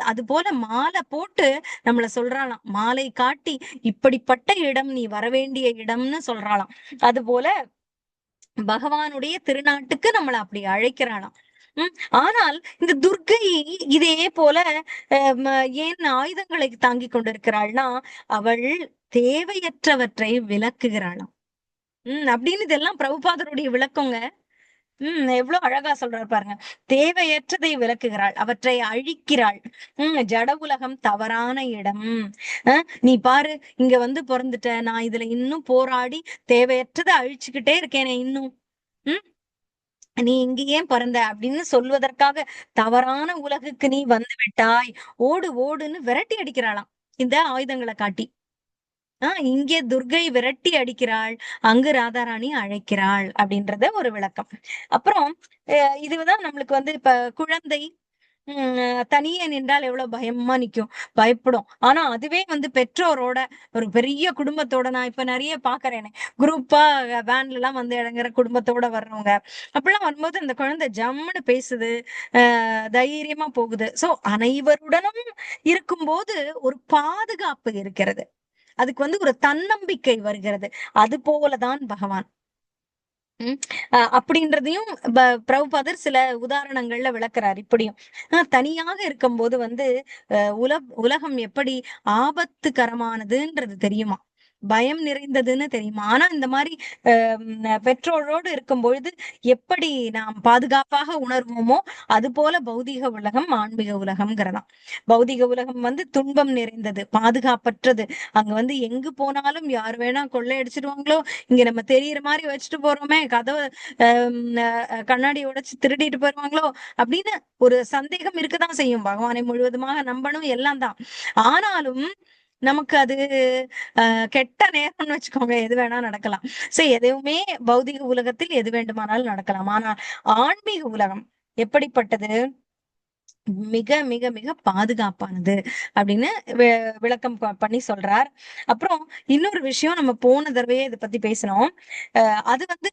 அது போல மாலை போட்டு நம்மள சொல்றாளாம், மாலை காட்டி இப்படிப்பட்ட இடம் நீ வரவேண்டிய இடம்னு சொல்றாளாம். அது போல பகவானுடைய திருநாட்டுக்கு நம்மள அப்படி அழைக்கிறாளாம். ஆனால் இந்த துர்க்கை இதே போல ஏன் ஆயுதங்களை தாங்கி கொண்டிருக்கிறாள்னா அவள் தேவையற்றவற்றை விளக்குகிறாளாம். அப்படின்னு இதெல்லாம் பிரபுபாதருடைய விளக்கங்க. எவ்வளவு அழகா சொல்றாரு பாருங்க. தேவையற்றதை விளக்குகிறாள், அவற்றை அழிக்கிறாள். ஜட உலகம் தவறான இடம். நீ பாரு, இங்க வந்து பிறந்துட்ட, நான் இதுல இன்னும் போராடி தேவையற்றதை அழிச்சுக்கிட்டே இருக்கேனே இன்னும். உம் நீ இங்க ஏன் பிறந்த அப்படின்னு சொல்வதற்காக தவறான உலகுக்கு நீ வந்து விட்டாய், ஓடு ஓடுன்னு விரட்டி அடிக்கிறாளாம் இந்த ஆயுதங்களை காட்டி. இங்கே துர்கை விரட்டி அடிக்கிறாள், அங்கு ராதாராணி அழைக்கிறாள் அப்படின்றத ஒரு விளக்கம். அப்புறம் இதுதான் நம்மளுக்கு வந்து இப்ப குழந்தை தனியே நின்றால் எவ்வளவு பயமா நிக்கும், பயப்படும். ஆனா அதுவே வந்து பெற்றோரோட ஒரு பெரிய குடும்பத்தோட நான் இப்ப நிறைய பாக்குறேனே, குரூப்பா வேன்ல எல்லாம் வந்து இறங்குற குடும்பத்தோட வர்றவங்க அப்படிலாம் வரும்போது அந்த குழந்தை ஜம்முன்னு பேசுது, தைரியமா போகுது. சோ அனைவருடனும் இருக்கும்போது ஒரு பாதுகாப்பு இருக்கிறது, அதுக்கு வந்து ஒரு தன்னம்பிக்கை வருகிறது. அது போலதான் பகவான். அப்படின்றதையும் பிரபுபாதர் சில உதாரணங்கள்ல விளக்குறார். இப்படியும் தனியாக இருக்கும்போது வந்து உலகம் எப்படி ஆபத்துகரமானதுன்றது தெரியுமா, பயம் நிறைந்ததுன்னு தெரியுமா. ஆனா இந்த மாதிரி பெற்றோரோடு இருக்கும் பொழுது எப்படி நாம் பாதுகாப்பாக உணர்வோமோ அது போல பௌதிக உலகம் ஆன்மீக உலகம்ங்கிறதாம். பௌதிக உலகம் வந்து துன்பம் நிறைந்தது, பாதுகாப்பற்றது. அங்க வந்து எங்கு போனாலும் யார் வேணா கொள்ளையடிச்சிருவாங்களோ, இங்க நம்ம தெரியுற மாதிரி வச்சுட்டு போறோமே, கதவை கண்ணாடி உடைச்சு திருடிட்டு போயிருவாங்களோ அப்படின்னு ஒரு சந்தேகம் இருக்கதான் செய்யும். பகவானை முழுவதுமாக நம்பணும் எல்லாம் தான். ஆனாலும் நமக்கு அது கெட்ட நேரம்னு வச்சுக்கோங்க, எது வேணா நடக்கலாம். சோ எதுவுமே பௌதிக உலகத்தில் எது வேண்டுமானாலும் நடக்கலாம். ஆனா ஆன்மீக உலகம் எப்படிப்பட்டது, மிக மிக மிக பாதுகாப்பானது அப்படின்னு விளக்கம் பண்ணி சொல்றார். அப்புறம் இன்னொரு விஷயம், நம்ம போன தடவையே இதை பத்தி பேசினோம். அது வந்து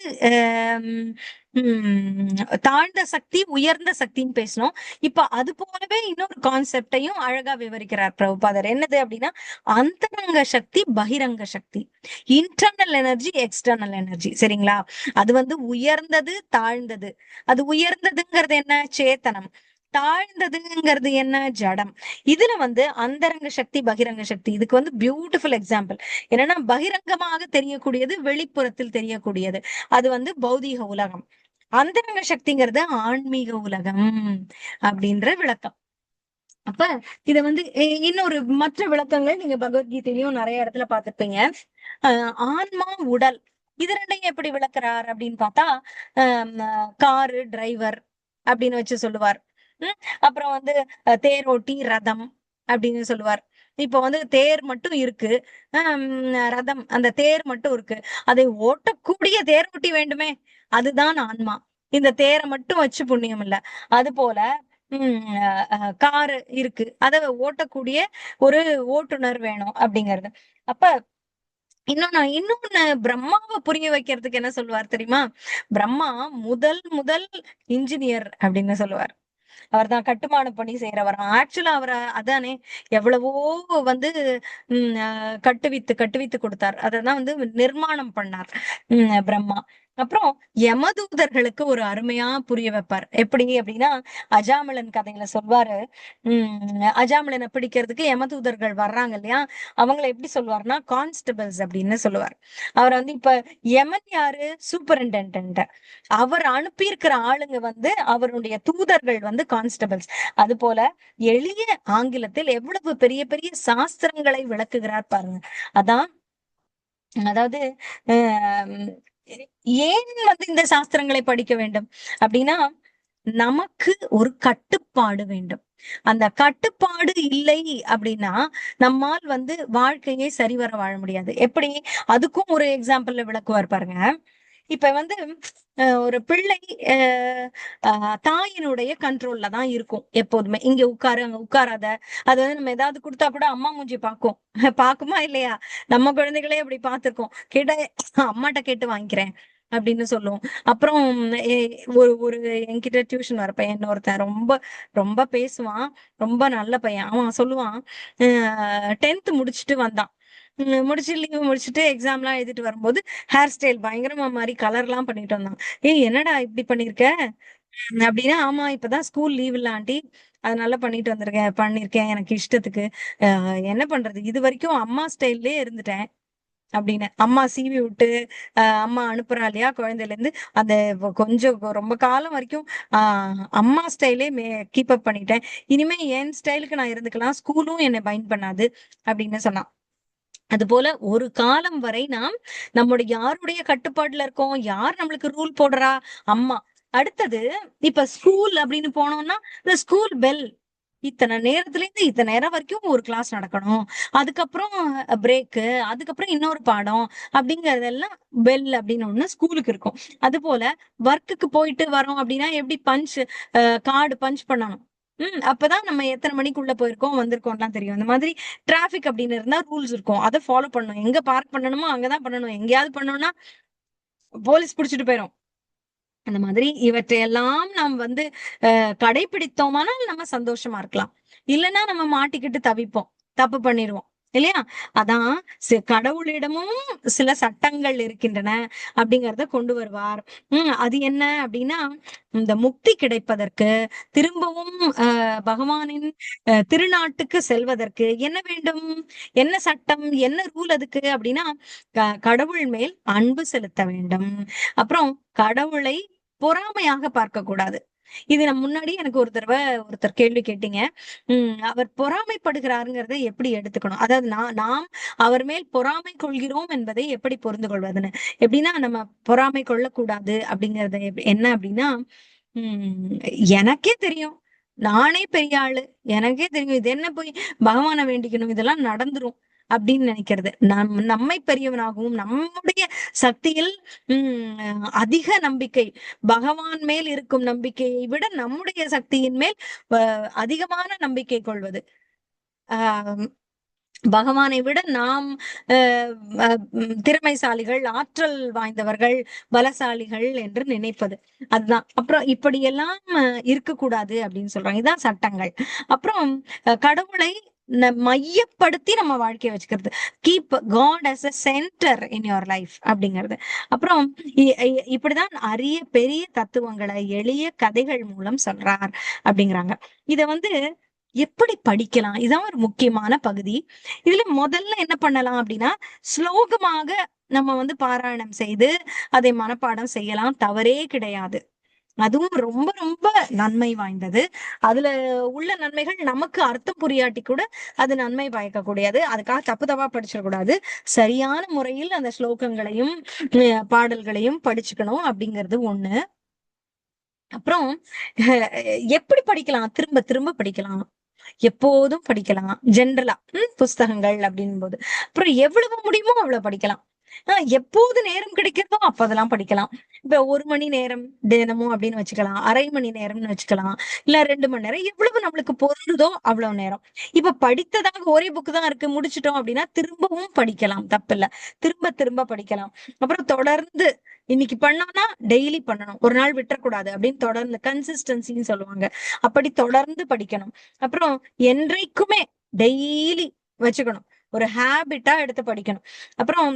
தாழ்ந்த சக்தி உயர்ந்த சக்தின்னு பேசணும். இப்ப அது போலவே இன்னொரு கான்செப்டையும் அழகா விவரிக்கிறார் பிரபுபாதர். என்னது அப்படின்னா, அந்தரங்க சக்தி பகிரங்க சக்தி, இன்டர்னல் எனர்ஜி எக்ஸ்டர்னல் எனர்ஜி. சரிங்களா? அது வந்து உயர்ந்தது தாழ்ந்தது. அது உயர்ந்ததுங்கிறது என்ன, சேத்தனம். தாழ்ந்ததுங்கிறது என்ன, ஜடம். இதுல வந்து அந்தரங்க சக்தி பகிரங்க சக்தி, இதுக்கு வந்து பியூட்டிஃபுல் எக்ஸாம்பிள் என்னன்னா, பகிரங்கமாக தெரியக்கூடியது வெளிப்புறத்தில் தெரியக்கூடியது, அது வந்து பௌதீக உலகம். அந்தரங்க சக்திங்கிறது ஆன்மீக உலகம் அப்படின்ற விளக்கம். அப்ப இத வந்து இன்னொரு மற்ற விளக்கங்கள் நீங்க பகவத்கீதையிலயும் நிறைய இடத்துல பார்த்திருப்பீங்க. ஆன்மா உடல் இது ரெண்டையும் எப்படி விளக்குறார் அப்படின்னு பார்த்தா, காரு டிரைவர் அப்படின்னு வச்சு சொல்லுவார். அப்புறம் வந்து தேரோட்டி ரதம் அப்படின்னு சொல்லுவார். இப்ப வந்து தேர் மட்டும் இருக்கு, ரதம் அந்த தேர் மட்டும் இருக்கு, அதை ஓட்டக்கூடிய தேரோட்டி வேண்டுமே, அதுதான் ஆன்மா. இந்த தேரை மட்டும் வச்சு புண்ணியம் இல்ல. அது போல காரு இருக்கு, அதை ஓட்டக்கூடிய ஒரு ஓட்டுநர் வேணும் அப்படிங்கிறது. அப்ப இன்னொன்னு பிரம்மாவை புரிய வைக்கிறதுக்கு என்ன சொல்லுவார் தெரியுமா? பிரம்மா முதல் முதல் இன்ஜினியர் அப்படின்னு சொல்லுவார். அவர் தான் கட்டுமான பணி செய்யறவராம். ஆக்சுவலா அவரை அதானே எவ்வளவோ வந்து கட்டுவித்து கொடுத்தார். அததான் வந்து நிர்மாணம் பண்ணார் பிரம்மா. அப்புறம் யமதூதர்களுக்கு ஒரு அருமையா புரிய வைப்பார். எப்படி அப்படின்னா, அஜாமிளன் கதையில சொல்வாரு. அஜாமிளனை பிடிக்கிறதுக்கு யமதூதர்கள் வர்றாங்க இல்லையா, அவங்களை எப்படி சொல்லுவார்னா கான்ஸ்டபிள்ஸ் அப்படின்னு சொல்லுவார். அவர் வந்து இப்ப யமன் யாரு, சூப்பரிண்டென்டென்ட். அவர் அனுப்பியிருக்கிற ஆளுங்க வந்து அவருடைய தூதர்கள் வந்து கான்ஸ்டபிள்ஸ். அது போல எளிய ஆங்கிலத்தில் எவ்வளவு பெரிய பெரிய சாஸ்திரங்களை விளக்குகிறார் பாருங்க. அதான் அதாவது ஏன் வந்து இந்த சாஸ்திரங்களை படிக்க வேண்டும் அப்படின்னா, நமக்கு ஒரு கட்டுப்பாடு வேண்டும். அந்த கட்டுப்பாடு இல்லை அப்படின்னா நம்மால் வந்து வாழ்க்கையை சரிவர வாழ முடியாது. எப்படி, அதுக்கும் ஒரு எக்ஸாம்பிள்ல விளக்குவார் பாருங்க. இப்ப வந்து ஒரு பிள்ளை தாயினுடைய கண்ட்ரோல்ல தான் இருக்கும் எப்போதுமே. இங்க உட்காரு அங்க உட்காராத, அது வந்து நம்ம ஏதாவது கொடுத்தா கூட அம்மா மூஞ்சி பாக்கும். பாக்குமா இல்லையா? நம்ம குழந்தைகளே அப்படி பார்த்திருக்கோம். கேட்டா அம்மாட்ட கேட்டு வாங்கிக்கிறேன் அப்படின்னு சொல்லுவோம். அப்புறம் ஒரு ஒரு என்கிட்ட டியூஷன் வர பையன் ஒருத்தன் ரொம்ப ரொம்ப பேசுவான், ரொம்ப நல்ல பையன். அவன் சொல்லுவான், 10th முடிச்சுட்டு வந்தான். முடிச்சு லீவ் முடிச்சுட்டு எக்ஸாம் எல்லாம் எழுதிட்டு வரும்போது ஹேர் ஸ்டைல் பயங்கரமா மாதிரி கலர் எல்லாம் பண்ணிட்டு வந்தான். என்னடா இப்படி பண்ணிருக்க அப்படின்னா, ஆமா இப்பதான் ஸ்கூல் லீவ் இல்ல ஆண்டி, அதனால பண்ணிருக்கேன் எனக்கு இஷ்டத்துக்கு. என்ன பண்றது, இது வரைக்கும் அம்மா ஸ்டைல்லே இருந்துட்டேன் அப்படின்னு. அம்மா சீவி விட்டு அம்மா அனுப்புறா இல்லையா குழந்தையில இருந்து, அந்த கொஞ்சம் ரொம்ப காலம் வரைக்கும் அம்மா ஸ்டைலே கீப் அப் பண்ணிட்டேன். இனிமே என் ஸ்டைலுக்கு நான் இருந்துக்கலாம், ஸ்கூலும் என்னை பைண்ட் பண்ணாது அப்படின்னு சொன்னான். அது போல ஒரு காலம் வரை நாம் நம்முடைய யாருடைய கட்டுப்பாட்டுல இருக்கோம், யார் நம்மளுக்கு ரூல் போடுறா, அம்மா. அடுத்தது இப்ப ஸ்கூல் அப்படின்னு போனோம்னா, இந்த ஸ்கூல் பெல் இத்தனை நேரத்துல இருந்து இத்தனை நேரம் வரைக்கும் ஒரு கிளாஸ் நடக்கணும், அதுக்கப்புறம் பிரேக்கு, அதுக்கப்புறம் இன்னொரு பாடம் அப்படிங்கறதெல்லாம் பெல் அப்படின்னு ஒண்ணு ஸ்கூலுக்கு இருக்கும். அது போல ஒர்க்குக்கு போயிட்டு வரோம் அப்படின்னா எப்படி பஞ்ச் கார்டு பஞ்ச் பண்ணணும். அப்பதான் நம்ம எத்தனை மணிக்குள்ள போயிருக்கோம் வந்திருக்கோம்லாம் தெரியும். அந்த மாதிரி டிராபிக் அப்படின்னு இருந்தா ரூல்ஸ் இருக்கும், அதை ஃபாலோ பண்ணணும். எங்க பார்க் பண்ணணுமோ அங்கதான் பண்ணணும். எங்கேயாவது பண்ணோம்னா போலீஸ் புடிச்சிட்டு போயிரும். அந்த மாதிரி இவற்றையெல்லாம் நாம் வந்து கடைபிடித்தோமானால் நம்ம சந்தோஷமா இருக்கலாம். இல்லைன்னா நம்ம மாட்டிக்கிட்டு தவிப்போம், தப்பு பண்ணிடுவோம். இல்லையா? அதான் கடவுளிடமும் சில சட்டங்கள் இருக்கின்றன அப்படிங்கிறத கொண்டு வருவார். அது என்ன அப்படின்னா, இந்த முக்தி கிடைப்பதற்கு திரும்பவும் பகவானின் திருநாட்டுக்கு செல்வதற்கு என்ன வேண்டும்? என்ன சட்டம்? என்ன ரூல் அதுக்கு அப்படின்னா, கடவுள் மேல் அன்பு செலுத்த வேண்டும். அப்புறம் கடவுளை பொறாமையாக பார்க்க கூடாது. இது நான் முன்னாடி எனக்கு ஒரு தடவை ஒருத்தர் கேள்வி கேட்டீங்க. அவர் பொறாமைப்படுகிறாருங்கிறத எப்படி எடுத்துக்கணும்? அதாவது நாம் அவர் மேல் பொறாமை கொள்கிறோம் என்பதை எப்படி புரிந்து கொள்வதுன்னு. எப்படின்னா நம்ம பொறாமை கொள்ளக்கூடாது அப்படிங்கறது என்ன அப்படின்னா, உம் எனக்கே தெரியும். நானே பெரிய ஆளு. எனக்கே தெரியும். இது என்ன போய் பகவானை வேண்டிக்கணும், இதெல்லாம் நடந்துரும் அப்படின்னு நினைக்கிறது. நம்மை பெரியவனாகவும் நம்முடைய சக்தியில் அதிக நம்பிக்கை, பகவான் மேல் இருக்கும் நம்பிக்கையை விட நம்முடைய சக்தியின் மேல் அதிகமான நம்பிக்கை கொள்வது. ஆஹ் பகவானை விட நாம் திறமைசாலிகள், ஆற்றல் வாய்ந்தவர்கள், பலசாலிகள் என்று நினைப்பது. அதுதான். அப்புறம் இப்படியெல்லாம் இருக்கக்கூடாது அப்படின்னு சொல்றாங்க. இதான் சட்டங்கள். அப்புறம் கடவுளை மையப்படுத்தி நம்ம வாழ்க்கையை வச்சுக்கிறது. Keep God as a center in your life அப்படிங்கிறது. அப்புறம் இப்படிதான் அரிய பெரிய தத்துவங்களை எளிய கதைகள் மூலம் சொல்றார் அப்படிங்கிறாங்க. இத வந்து எப்படி படிக்கலாம்? இதான் ஒரு முக்கியமான பகுதி. இதுல முதல்ல என்ன பண்ணலாம் அப்படின்னா, ஸ்லோகமாக நம்ம பாராயணம் செய்து அதை மனப்பாடம் செய்யலாம். தவறே கிடையாது. அதுவும் ரொம்ப ரொம்ப நன்மை வாய்ந்தது. அதுல உள்ள நன்மைகள் நமக்கு அர்த்தம் புரியாட்டி கூட அது நன்மை பயக்கக்கூடியது. அதுக்காக தப்பு தப்பா படிச்சிடக்கூடாது. சரியான முறையில் அந்த ஸ்லோகங்களையும் பாடல்களையும் படிச்சுக்கணும் அப்படிங்கிறது ஒண்ணு. அப்புறம் எப்படி படிக்கலாம்? திரும்ப திரும்ப படிக்கலாம். எப்போதும் படிக்கலாம். ஜென்ரலா புஸ்தகங்கள் அப்படின் போது. அப்புறம் எவ்வளவு முடியுமோ அவ்வளவு படிக்கலாம். எப்போது நேரம் கிடைக்கிறதோ அப்பதெல்லாம் படிக்கலாம். இப்ப 1 மணி நேரம் தினமும் அப்படின்னு வச்சுக்கலாம். 1/2 மணி நேரம்னு வச்சுக்கலாம். இல்ல 2 மணி நேரம். எவ்வளவு நம்மளுக்கு பொருந்துதோ அவ்வளவு நேரம். இப்ப படித்ததாக ஒரே புக் தான் இருக்கு, முடிச்சிட்டோம் அப்படின்னா திரும்பவும் படிக்கலாம். தப்பில்ல. திரும்ப திரும்ப படிக்கலாம். அப்புறம் தொடர்ந்து இன்னைக்கு பண்ணோம்னா டெய்லி பண்ணணும். ஒரு நாள் விட்டுறக்கூடாது அப்படின்னு தொடர்ந்து கன்சிஸ்டன்சின்னு சொல்லுவாங்க. அப்படி தொடர்ந்து படிக்கணும். அப்புறம் என்றைக்குமே டெய்லி வச்சுக்கணும். ஒரு ஹேபிட்டா எடுத்து படிக்கணும். அப்புறம்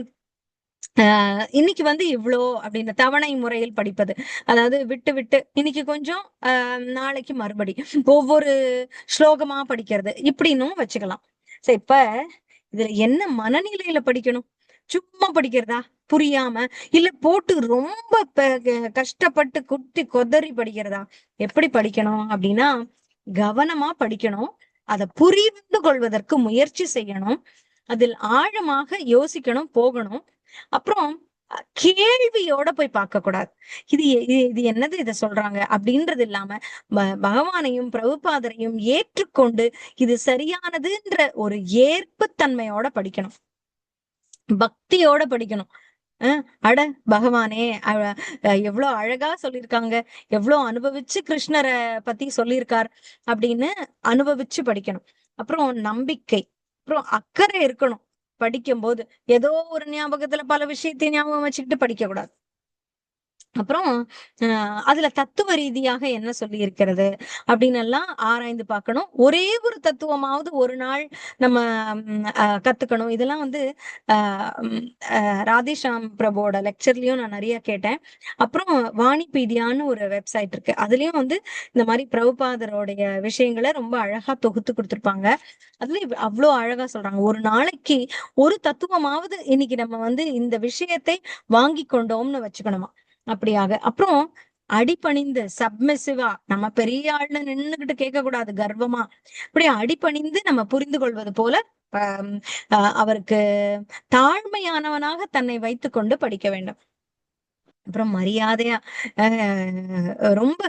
இன்னைக்கு இவ்ளோ அப்படின்னு தவணை முறையில் படிப்பது. அதாவது விட்டு விட்டு இன்னைக்கு கொஞ்சம் நாளைக்கு மறுபடி ஒவ்வொரு ஸ்லோகமா படிக்கிறது இப்படின்னும் வச்சுக்கலாம். சரி, இப்ப இதுல என்ன மனநிலையில படிக்கணும்? சும்மா படிக்கிறதா? புரியாம, இல்ல போட்டு ரொம்ப கஷ்டப்பட்டு குட்டி கொதறி படிக்கிறதா? எப்படி படிக்கணும் அப்படின்னா, கவனமா படிக்கணும். அதை புரிந்து கொள்வதற்கு முயற்சி செய்யணும். அதில் ஆழமாக யோசிக்கணும், போகணும். அப்புறம் கேள்வியோட போய் பார்க்க கூடாது. இது இது என்னது இத சொல்றாங்க அப்படின்றது இல்லாம பகவானையும் பிரபுபாதரையும் ஏற்றுக்கொண்டு இது சரியானதுன்ற ஒரு ஏற்புத்தன்மையோட படிக்கணும். பக்தியோட படிக்கணும். அட பகவானே எவ்வளவு அழகா சொல்லியிருக்காங்க, எவ்வளவு அனுபவிச்சு கிருஷ்ணரை பத்தி சொல்லியிருக்கார் அப்படின்னு அனுபவிச்சு படிக்கணும். அப்புறம் நம்பிக்கை, அப்புறம் அக்கறை இருக்கணும். படிக்கும் போது ஏதோ ஒரு ஞாபகத்துல பல விஷயத்தையும் ஞாபகம் வச்சுக்கிட்டு படிக்க கூடாது. அப்புறம் அதுல தத்துவ ரீதியாக என்ன சொல்லி இருக்கிறது அப்படின்னு எல்லாம் ஆராய்ந்து பார்க்கணும். ஒரே ஒரு தத்துவமாவது ஒரு நாள் நம்ம கத்துக்கணும். இதெல்லாம் ராதேஷாம் பிரபுவோட லெக்சர்லயும் நான் நிறைய கேட்டேன். அப்புறம் வாணிபீடியான்னு ஒரு வெப்சைட் இருக்கு. அதுலயும் இந்த மாதிரி பிரபுபாதரோடைய விஷயங்களை ரொம்ப அழகா தொகுத்து கொடுத்திருப்பாங்க. அதுல அவ்வளவு அழகா சொல்றாங்க. ஒரு நாளைக்கு ஒரு தத்துவமாவது இன்னைக்கு நம்ம இந்த விஷயத்தை வாங்கி கொண்டோம்னு வச்சுக்கணுமா அப்படியாக. அப்புறம் அடிபணிந்து சப்மிசிவா நம்ம பெரிய ஆள்னு நின்னுகிட்டு கேட்க கூடாது கர்வமா. அப்படியே அடிபணிந்து நம்ம புரிந்து கொள்வது போல அவருக்கு தாழ்மையானவனாக தன்னை வைத்துக் கொண்டு படிக்க வேண்டும். அப்புறம் மரியாதையா ரொம்ப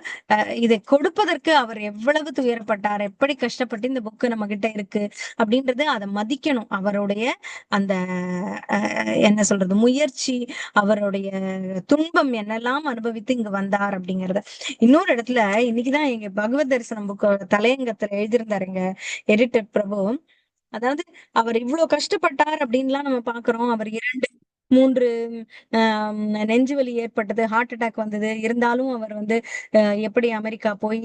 இதை கொடுப்பதற்கு அவர் எவ்வளவு துயரப்பட்டார், எப்படி கஷ்டப்பட்டு இந்த புக்கு நம்ம கிட்ட இருக்கு அப்படின்றது அதை மதிக்கணும். அவருடைய அந்த என்ன சொல்றது முயற்சி, அவருடைய துன்பம் என்னெல்லாம் அனுபவித்து இங்க வந்தார் அப்படிங்கறத. இன்னொரு இடத்துல இன்னைக்குதான் எங்க பகவத் தரிசனம் புக்கு தலையங்கத்துல எழுதியிருந்தாருங்க எடிட்டர் பிரபு. அதாவது அவர் இவ்வளவு கஷ்டப்பட்டார் அப்படின்லாம் நம்ம பாக்குறோம். அவர் 3 நெஞ்சு வலி ஏற்பட்டது, ஹார்ட் அட்டாக் வந்தது. இருந்தாலும் அவர் வந்து எப்படி அமெரிக்கா போய்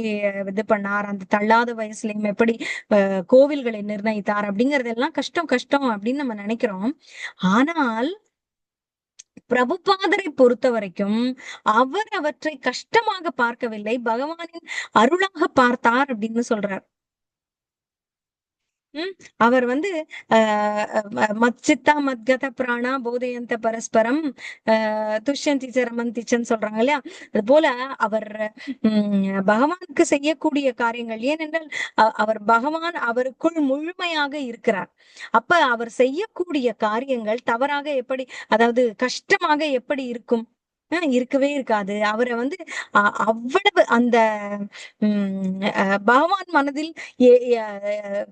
இது பண்ணார், அந்த தள்ளாத வயசுலயும் எப்படி கோவில்களை நிர்ணயித்தார் அப்படிங்கறதெல்லாம் கஷ்டம் கஷ்டம் அப்படின்னு நம்ம நினைக்கிறோம். ஆனால் பிரபுபாதரை பொறுத்த வரைக்கும் அவர் அவற்றை கஷ்டமாக பார்க்கவில்லை, பகவானின் அருளாக பார்த்தார் அப்படின்னு சொல்றார். ம். அவர் வந்து மச்சித்தா மத்கத பிராணா போதயந்த பரஸ்பரம் துஷ்யந்தி ரமந்திச்சன்னு சொல்றாங்க இல்லையா? அது போல அவர் பகவானுக்கு செய்யக்கூடிய காரியங்கள், ஏனென்றால் அவர் பகவான் அவருக்குள் முழுமையாக இருக்கிறார். அப்ப அவர் செய்யக்கூடிய காரியங்கள் தவறாக எப்படி, அதாவது கஷ்டமாக எப்படி இருக்கும்? இருக்கவே இருக்காது. அவரை வந்து அவ்வளவு அந்த பகவான் மனதில்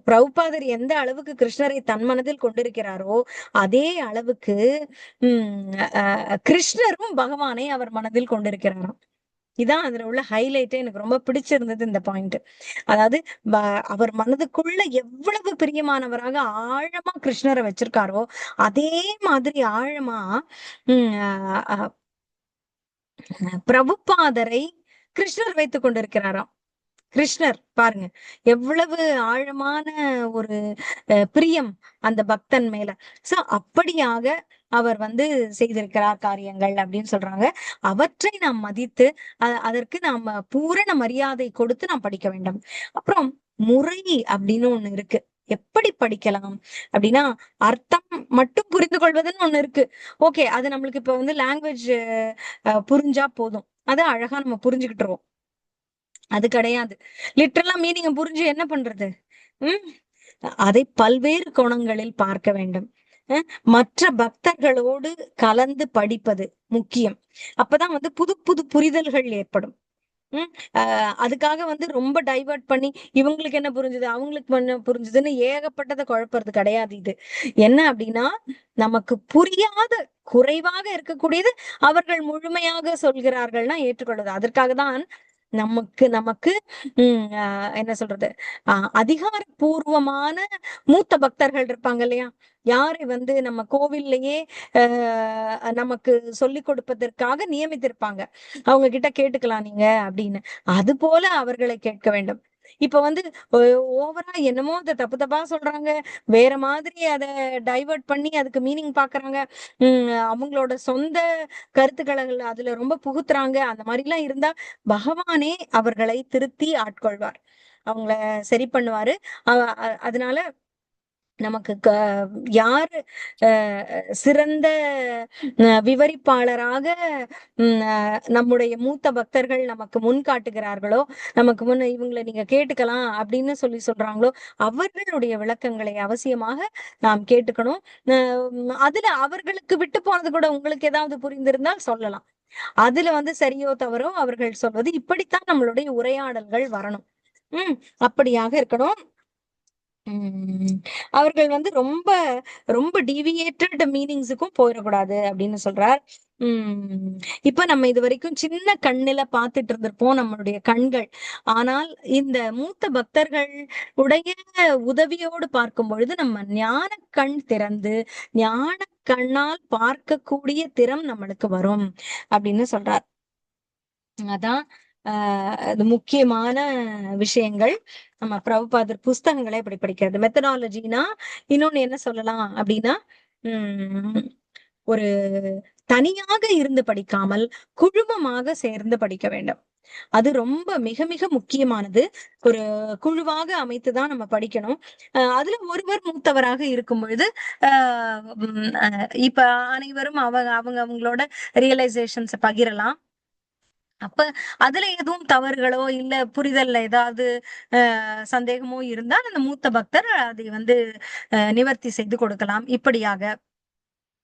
பிரபுபாதர் எந்த அளவுக்கு கிருஷ்ணரை தன் மனதில் கொண்டிருக்கிறாரோ அதே அளவுக்கு கிருஷ்ணரும் பகவானை அவர் மனதில் கொண்டிருக்கிறாராம். இதான் அதுல உள்ள ஹைலைட்டே. எனக்கு ரொம்ப பிடிச்சிருந்தது இந்த பாயிண்ட். அதாவது அவர் மனதுக்குள்ள எவ்வளவு பிரியமானவராக ஆழமா கிருஷ்ணரை வச்சிருக்காரோ அதே மாதிரி ஆழமா பிரபுபாதரை கிருஷ்ணர் வைத்துக் கொண்டிருக்கிறாராம். கிருஷ்ணர் பாருங்க எவ்வளவு ஆழமான ஒரு பிரியம் அந்த பக்தன் மேல. சோ அப்படியாக அவர் வந்து செய்திருக்கிறார் காரியங்கள் அப்படின்னு சொல்றாங்க. அவற்றை நாம் மதித்து அதற்கு நாம் பூரண மரியாதை கொடுத்து நாம் படிக்க வேண்டும். அப்புறம் முறை அப்படின்னு ஒண்ணு இருக்கு. எப்படி படிக்கலாம் அப்படின்னா, அர்த்தம் மட்டும் புரிந்து கொள்வதுன்னு ஒண்ணு இருக்கு. ஓகே, அது நம்மளுக்கு இப்ப வந்து லாங்குவேஜ் புரிஞ்சா போதும், அதை அழகா நம்ம புரிஞ்சுக்கிட்டுருவோம். அது கிடையாது. லிட்டரலா மீனிங்க புரிஞ்சு என்ன பண்றது? உம் அதை பல்வேறு கோணங்களில் பார்க்க வேண்டும். மற்ற பக்தர்களோடு கலந்து படிப்பது முக்கியம். அப்பதான் வந்து புது புது புரிதல்கள் ஏற்படும். அதுக்காக வந்து ரொம்ப டைவர்ட் பண்ணி இவங்களுக்கு என்ன புரிஞ்சுது, அவங்களுக்கு என்ன புரிஞ்சுதுன்னு ஏகப்பட்டதை குழப்பறது கிடையாது. இது என்ன அப்படின்னா, நமக்கு புரியாத குறைவாக இருக்கக்கூடியது அவர்கள் முழுமையாக சொல்கிறார்கள்னா ஏற்றுக்கொள்வது. அதற்காக தான் நமக்கு நமக்கு என்ன சொல்றது, அதிகாரப்பூர்வமான மூத்த பக்தர்கள் இருப்பாங்க இல்லையா? யாரை வந்து நம்ம கோவில்லையே நமக்கு சொல்லி கொடுப்பதற்காக நியமித்திருப்பாங்க. அவங்க கிட்ட கேட்டுக்கலாம் நீங்க அப்படின்னு. அது போல அவர்களை கேட்க வேண்டும். இப்ப வந்து ஓவரா என்னமோ அதை தப்பு தப்பா சொல்றாங்க, வேற மாதிரி அதை டைவர்ட் பண்ணி அதுக்கு மீனிங் பாக்குறாங்க, அவங்களோட சொந்த கருத்துக்களை அதுல ரொம்ப புகுத்துறாங்க. அந்த மாதிரி எல்லாம் இருந்தா பகவானே அவர்களை திருத்தி ஆட்கொள்வார், அவங்கள சரி பண்ணுவாரு. அதனால நமக்கு யாரு சிறந்த விவரிப்பாளராக நம்முடைய மூத்த பக்தர்கள் நமக்கு முன் காட்டுகிறார்களோ, நமக்கு முன் இவங்களை நீங்க கேட்டுக்கலாம் அப்படின்னு சொல்றாங்களோ, அவர்களுடைய விளக்கங்களை அவசியமாக நாம் கேட்டுக்கணும். அதுல அவர்களுக்கு விட்டு போனது கூட உங்களுக்கு ஏதாவது புரிந்திருந்தால் சொல்லலாம். அதுல வந்து சரியோ தவறோ அவர்கள் சொல்வது, இப்படித்தான் நம்மளுடைய உரையாடல்கள் வரணும். அப்படியாக இருக்கணும். அவர்கள் வந்து ரொம்ப ரொம்ப டீவியேட்டட் மீனிங்ஸுக்கும் போயிடக்கூடாது அப்படின்னு சொல்றார். இப்ப நம்ம இது வரைக்கும் சின்ன கண்ணுல பாத்துட்டு இருந்திருப்போம் நம்மளுடைய கண்கள். ஆனால் இந்த மூத்த பக்தர்கள் உடைய உதவியோடு பார்க்கும் பொழுது நம்ம ஞான கண் திறந்து ஞான கண்ணால் பார்க்கக்கூடிய திறம் நம்மளுக்கு வரும் அப்படின்னு சொல்றார். அதான் அது முக்கியமான விஷயங்கள். நம்ம பிரபுபாதர் புஸ்தகங்களை எப்படி படிக்கிறது, மெத்தடாலஜினா இன்னொன்னு என்ன சொல்லலாம் அப்படின்னா, ஒரு தனியாக இருந்து படிக்காமல் குழுமமாக சேர்ந்து படிக்க வேண்டும். அது ரொம்ப மிக மிக முக்கியமானது. ஒரு குழுவாக அமைத்துதான் நம்ம படிக்கணும். அதுல ஒருவர் மூத்தவராக இருக்கும் பொழுது இப்ப அனைவரும் அவங்க அவங்களோட ரியலைசேஷன்ஸை பகிரலாம். அப்ப அதுல எதுவும் தவறுகளோ இல்ல புரிதல்ல ஏதாவது சந்தேகமோ இருந்தால் அந்த மூத்த பக்தர் அதை வந்து நிவர்த்தி செய்து கொடுக்கலாம். இப்படியாக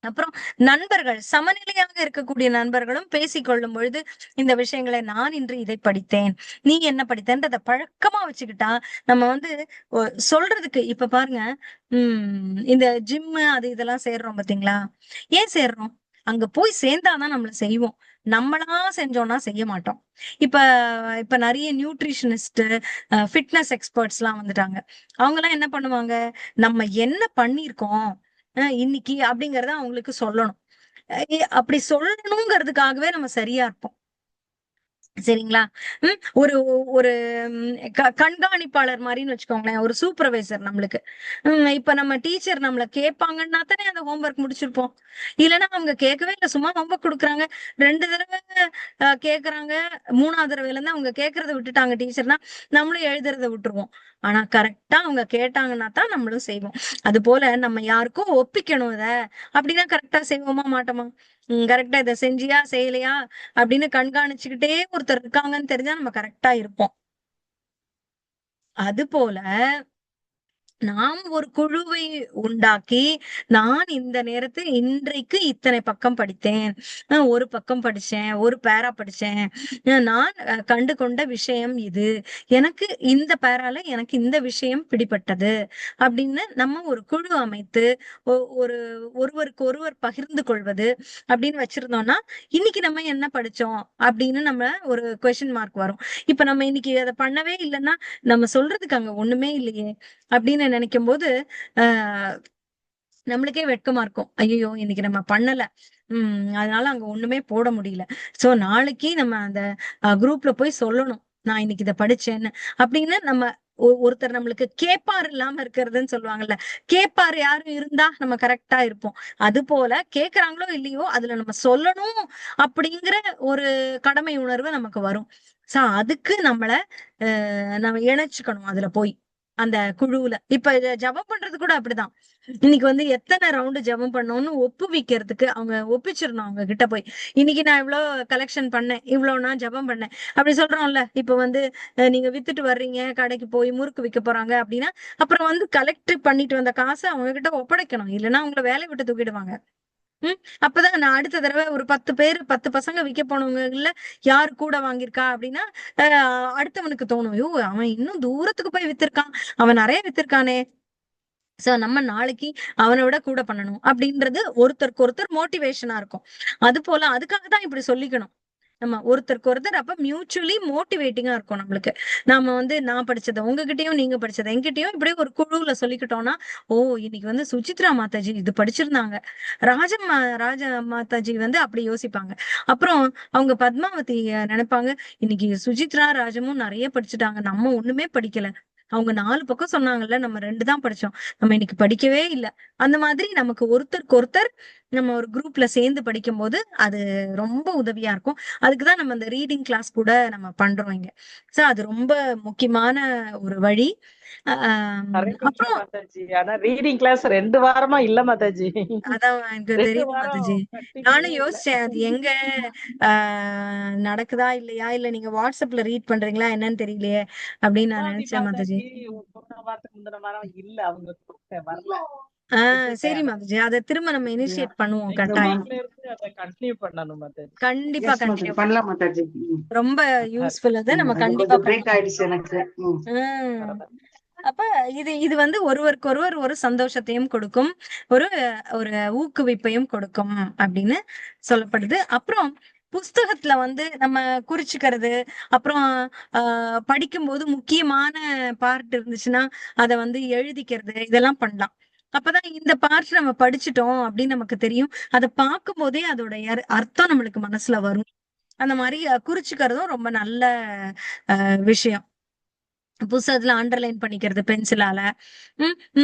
அப்புறம் நண்பர்கள், சமநிலையாக இருக்கக்கூடிய நண்பர்களும் பேசிக்கொள்ளும் பொழுது இந்த விஷயங்களை, நான் இன்று இதை படித்தேன், நீ என்ன படித்தன்றத பழக்கமா வச்சுக்கிட்டா நம்ம வந்து சொல்றதுக்கு. இப்ப பாருங்க, இந்த ஜிம் அது இதெல்லாம் சேர்றோம் பாத்தீங்களா? ஏன் சேர்றோம்? அங்க போய் சேர்ந்தாதான் நம்மள செய்வோம். நம்மளா செஞ்சோம்னா செய்ய மாட்டோம். இப்ப இப்ப நிறைய நியூட்ரிஷனிஸ்ட், ஃபிட்னஸ் எக்ஸ்பர்ட்ஸ் எல்லாம் வந்துட்டாங்க. அவங்க எல்லாம் என்ன பண்ணுவாங்க, நம்ம என்ன பண்ணிருக்கோம் இன்னைக்கு அப்படிங்கறத அவங்களுக்கு சொல்லணும். அப்படி சொல்லணுங்கிறதுக்காகவே நம்ம சரியா இருப்போம். சரிங்களா? ஒரு ஒரு கண்காணிப்பாளர் மாரின்னு வச்சுக்கோங்களேன். ஒரு சூப்பர்வைசர் நம்மளுக்கு. இப்ப நம்ம டீச்சர் நம்மள கேட்பாங்கன்னா தானே அந்த ஹோம் ஒர்க் முடிச்சிருப்போம். இல்லன்னா அவங்க கேட்கவே இல்ல. சும்மா ஹோம் ஒர்க் குடுக்குறாங்க. 2 தடவ கேட்கறாங்க. 3வது தடவைலருந்து அவங்க கேட்கறத விட்டுட்டாங்க டீச்சர்னா, நம்மளும் எழுதுறத விட்டுருவோம். ஆனா கரெக்ட்டா அவங்க கேட்டாங்கன்னா தான் நம்மளும் செய்வோம். அதுபோல நம்ம யாருக்கும் ஒப்பிக்கணும் இத. அப்படின்னா கரெக்ட்டா செய்வோமா? மாட்டோமா? கரெக்ட்டா இத செஞ்சியா? செய்யலையா? அப்படின்னு கண்காணிச்சுக்கிட்டே ஒருத்தர் இருக்காங்கன்னு தெரிஞ்சா நம்ம கரெக்ட்டா இருப்போம். அதுபோல நாம் ஒரு குழுவை உண்டாக்கி, நான் இந்த நேரத்தில் இன்றைக்கு இத்தனை பக்கம் படித்தேன். ஒரு பக்கம் படிச்சேன். ஒரு பேரா படிச்சேன். நான் கண்டு கொண்ட விஷயம் இது. எனக்கு இந்த பேரால எனக்கு இந்த விஷயம் பிடிபட்டது. அப்படின்னு நம்ம ஒரு குழு அமைத்து, ஒரு ஒருவருக்கு ஒருவர் பகிர்ந்து கொள்வது அப்படின்னு வச்சிருந்தோம்னா, இன்னைக்கு நம்ம என்ன படிச்சோம்? அப்படின்னு நம்ம ஒரு கொஸ்டின் மார்க் வரும். இப்ப நம்ம இன்னைக்கு அத பண்ணவே இல்லன்னா, நம்ம சொல்றதுக்கு அங்க ஒண்ணுமே இல்லையே! அப்படின்னு நினைக்கும்போது, அ நம்மளுக்கே வெட்கமா இருக்கும். ஐயய்யோ! இன்னைக்கு நம்ம பண்ணல. அதனால அங்க ஒண்ணுமே போட முடியல. சோ நாளைக்கு நம்ம அந்த குரூப்ல போய் சொல்லணும். நான் இன்னைக்கு இத படிச்சேன்னு. அப்படின்னு நம்ம ஒருத்தர் நம்மளுக்கு கேட்பார் இல்லாம இருக்கிறதுன்னு சொல்லுவாங்கல்ல. கேட்பார் யாரும் இருந்தா நம்ம கரெக்ட்டா இருப்போம். அதுபோல கேட்கறாங்களோ இல்லையோ, அதுல நம்ம சொல்லணும் அப்படிங்கிற ஒரு கடமை உணர்வு நமக்கு வரும். அதுக்கு நம்மள நம்ம இணைச்சுக்கணும் அதுல போய். அந்த குழுவுல. இப்ப ஜெபம் பண்றது கூட அப்படிதான். இன்னைக்கு வந்து எத்தன ரவுண்டு ஜெபம் பண்ணோம்னு ஒப்புவிக்கிறதுக்கு அவங்க ஒப்பிச்சிரணும் அவங்க கிட்ட போய். இன்னைக்கு நான் இவ்ளோ கலெக்ஷன் பண்ணேன். இவ்ளோ நான் ஜெபம் பண்ணேன். அப்படி சொல்றோம்ல. இப்ப வந்து நீங்க வித்துட்டு வர்றீங்க, கடைக்கு போய் முறுக்கு விக்க போறாங்க அப்படின்னா, அப்புறம் வந்து கலெக்ட் பண்ணிட்டு வந்த காச அவங்க கிட்ட ஒப்படைக்கணும். இல்லன்னா உங்கள வேலைய விட்டு தூக்கிடுவாங்க. ம். அப்பதான் நான் அடுத்த தடவ ஒரு 10 பேரு 10 பசங்க விக்க போனவங்கல யார் கூட வாங்கியிருக்கா அப்படின்னா, அ அடுத்தவனுக்கு தோணும். ஐயோ! அவன் இன்னும் தூரத்துக்கு போய் வித்திருக்கான். அவன் நெறைய வித்திருக்கானே! நம்ம நாளைக்கு அவன விட கூட பண்ணணும். அப்படின்றது ஒருத்தருக்கு ஒருத்தர் மோட்டிவேஷனா இருக்கும். அதுபோல அதுக்காக தான் இப்படி சொல்லிக்கணும். நம்ம ஒருத்தருக்கு ஒருத்தர் அப்ப மியூச்சுவலி மோட்டிவேட்டிங்கா இருக்கும் நம்மளுக்கு. நாம வந்து நான் படிச்சத உங்ககிட்டயும், நீங்க படிச்சத என்கிட்டயும் இப்படியே ஒரு குழுவுல சொல்லிக்கிட்டோம்னா, ஓ! இன்னைக்கு வந்து சுசித்ரா மாதாஜி இது படிச்சிருந்தாங்க. ராஜ மாதாஜி வந்து அப்படி யோசிப்பாங்க. அப்புறம் அவங்க பத்மாவதி நெனைப்பாங்க, இன்னைக்கு சுசித்ரா, ராஜமும் நெறைய படிச்சுட்டாங்க. நம்ம ஒண்ணுமே படிக்கல. அவங்க 4 பக்கம் சொன்னாங்கல்ல. நம்ம 2 தான் படிச்சோம். நம்ம இன்னைக்கு படிக்கவே இல்ல. அந்த மாதிரி நமக்கு ஒருத்தருக்கு ஒருத்தர் நம்ம ஒரு குரூப்ல சேர்ந்து படிக்கும்போது, அது ரொம்ப உதவியா இருக்கும். அதுக்கு தான் நம்ம இந்த ரீடிங் கிளாஸ் கூட நம்ம பண்றோம் இங்க. அது ரொம்ப முக்கியமான ஒரு வழி. அ ஹரே கிருஷ்ணா அப்புறம் மாதாஜி. ஆனா ரீடிங் கிளாஸ் 2 வாரமா இல்ல மாதாஜி. அதான் எனக்கு 2 தெரியுது வாரம் மாதாஜி. கண்டினியூவே நானும் இல்ல. யோசிச்சேன். அது எங்க ஆ நடக்குதா இல்லையா? இல்ல நீங்க WhatsAppல ரீட் பண்றீங்களா என்னன்னு தெரியலையே! அப்படின்னு நான் பவானி நினைச்சேன் மாதாஜி. மாதாஜி போன வாரத்துக்கு முந்தின வாரம் இல்ல. அவங்க வரல. ஆ விட்டுட்டேன் சரி அத. மாதாஜி. அத திரும்ப நம்ம அப்படியா? இனிஷியேட் பண்ணுவோம் நெக்ஸ்ட் ரொம்ப கட்டாயம். வீக்ல இருந்து அத கன்டின்யூ பண்ணணும் மாதாஜி. கண்டிப்பா எஸ் மாதாஜி கண்டினியூ பண்ணலாம் மாதாஜி. ரொம்ப யூஸ்ஃபுல் அது. நம்ம அது கண்டிப்பா கொஞ்சம் பிரேக் பண்ணுவோம். ஆயிடுச்சு எனக்கு. ம். பரவால்ல. அப்ப இது வந்து ஒருவருக்கொருவர் ஒரு சந்தோஷத்தையும் கொடுக்கும். ஒரு ஒரு ஊக்குவிப்பையும் கொடுக்கும் அப்படின்னு சொல்லப்படுது. அப்புறம் புஸ்தகத்துல வந்து நம்ம குறிச்சுக்கிறது, அப்புறம் படிக்கும்போது முக்கியமான பார்ட் இருந்துச்சுன்னா, அத வந்து எழுதிக்கிறது, இதெல்லாம் பண்ணலாம். அப்பதான் இந்த பார்ட் நம்ம படிச்சுட்டோம் அப்படின்னு நமக்கு தெரியும். அத பார்க்கும்போதே அதோட அர்த்தம் நம்மளுக்கு மனசுல வரும். அந்த மாரி குறிச்சுக்கிறதும் ரொம்ப நல்ல விஷயம். புஸ்தகத்துல அண்டர்லைன் பண்ணிக்கிறது பென்சிலால.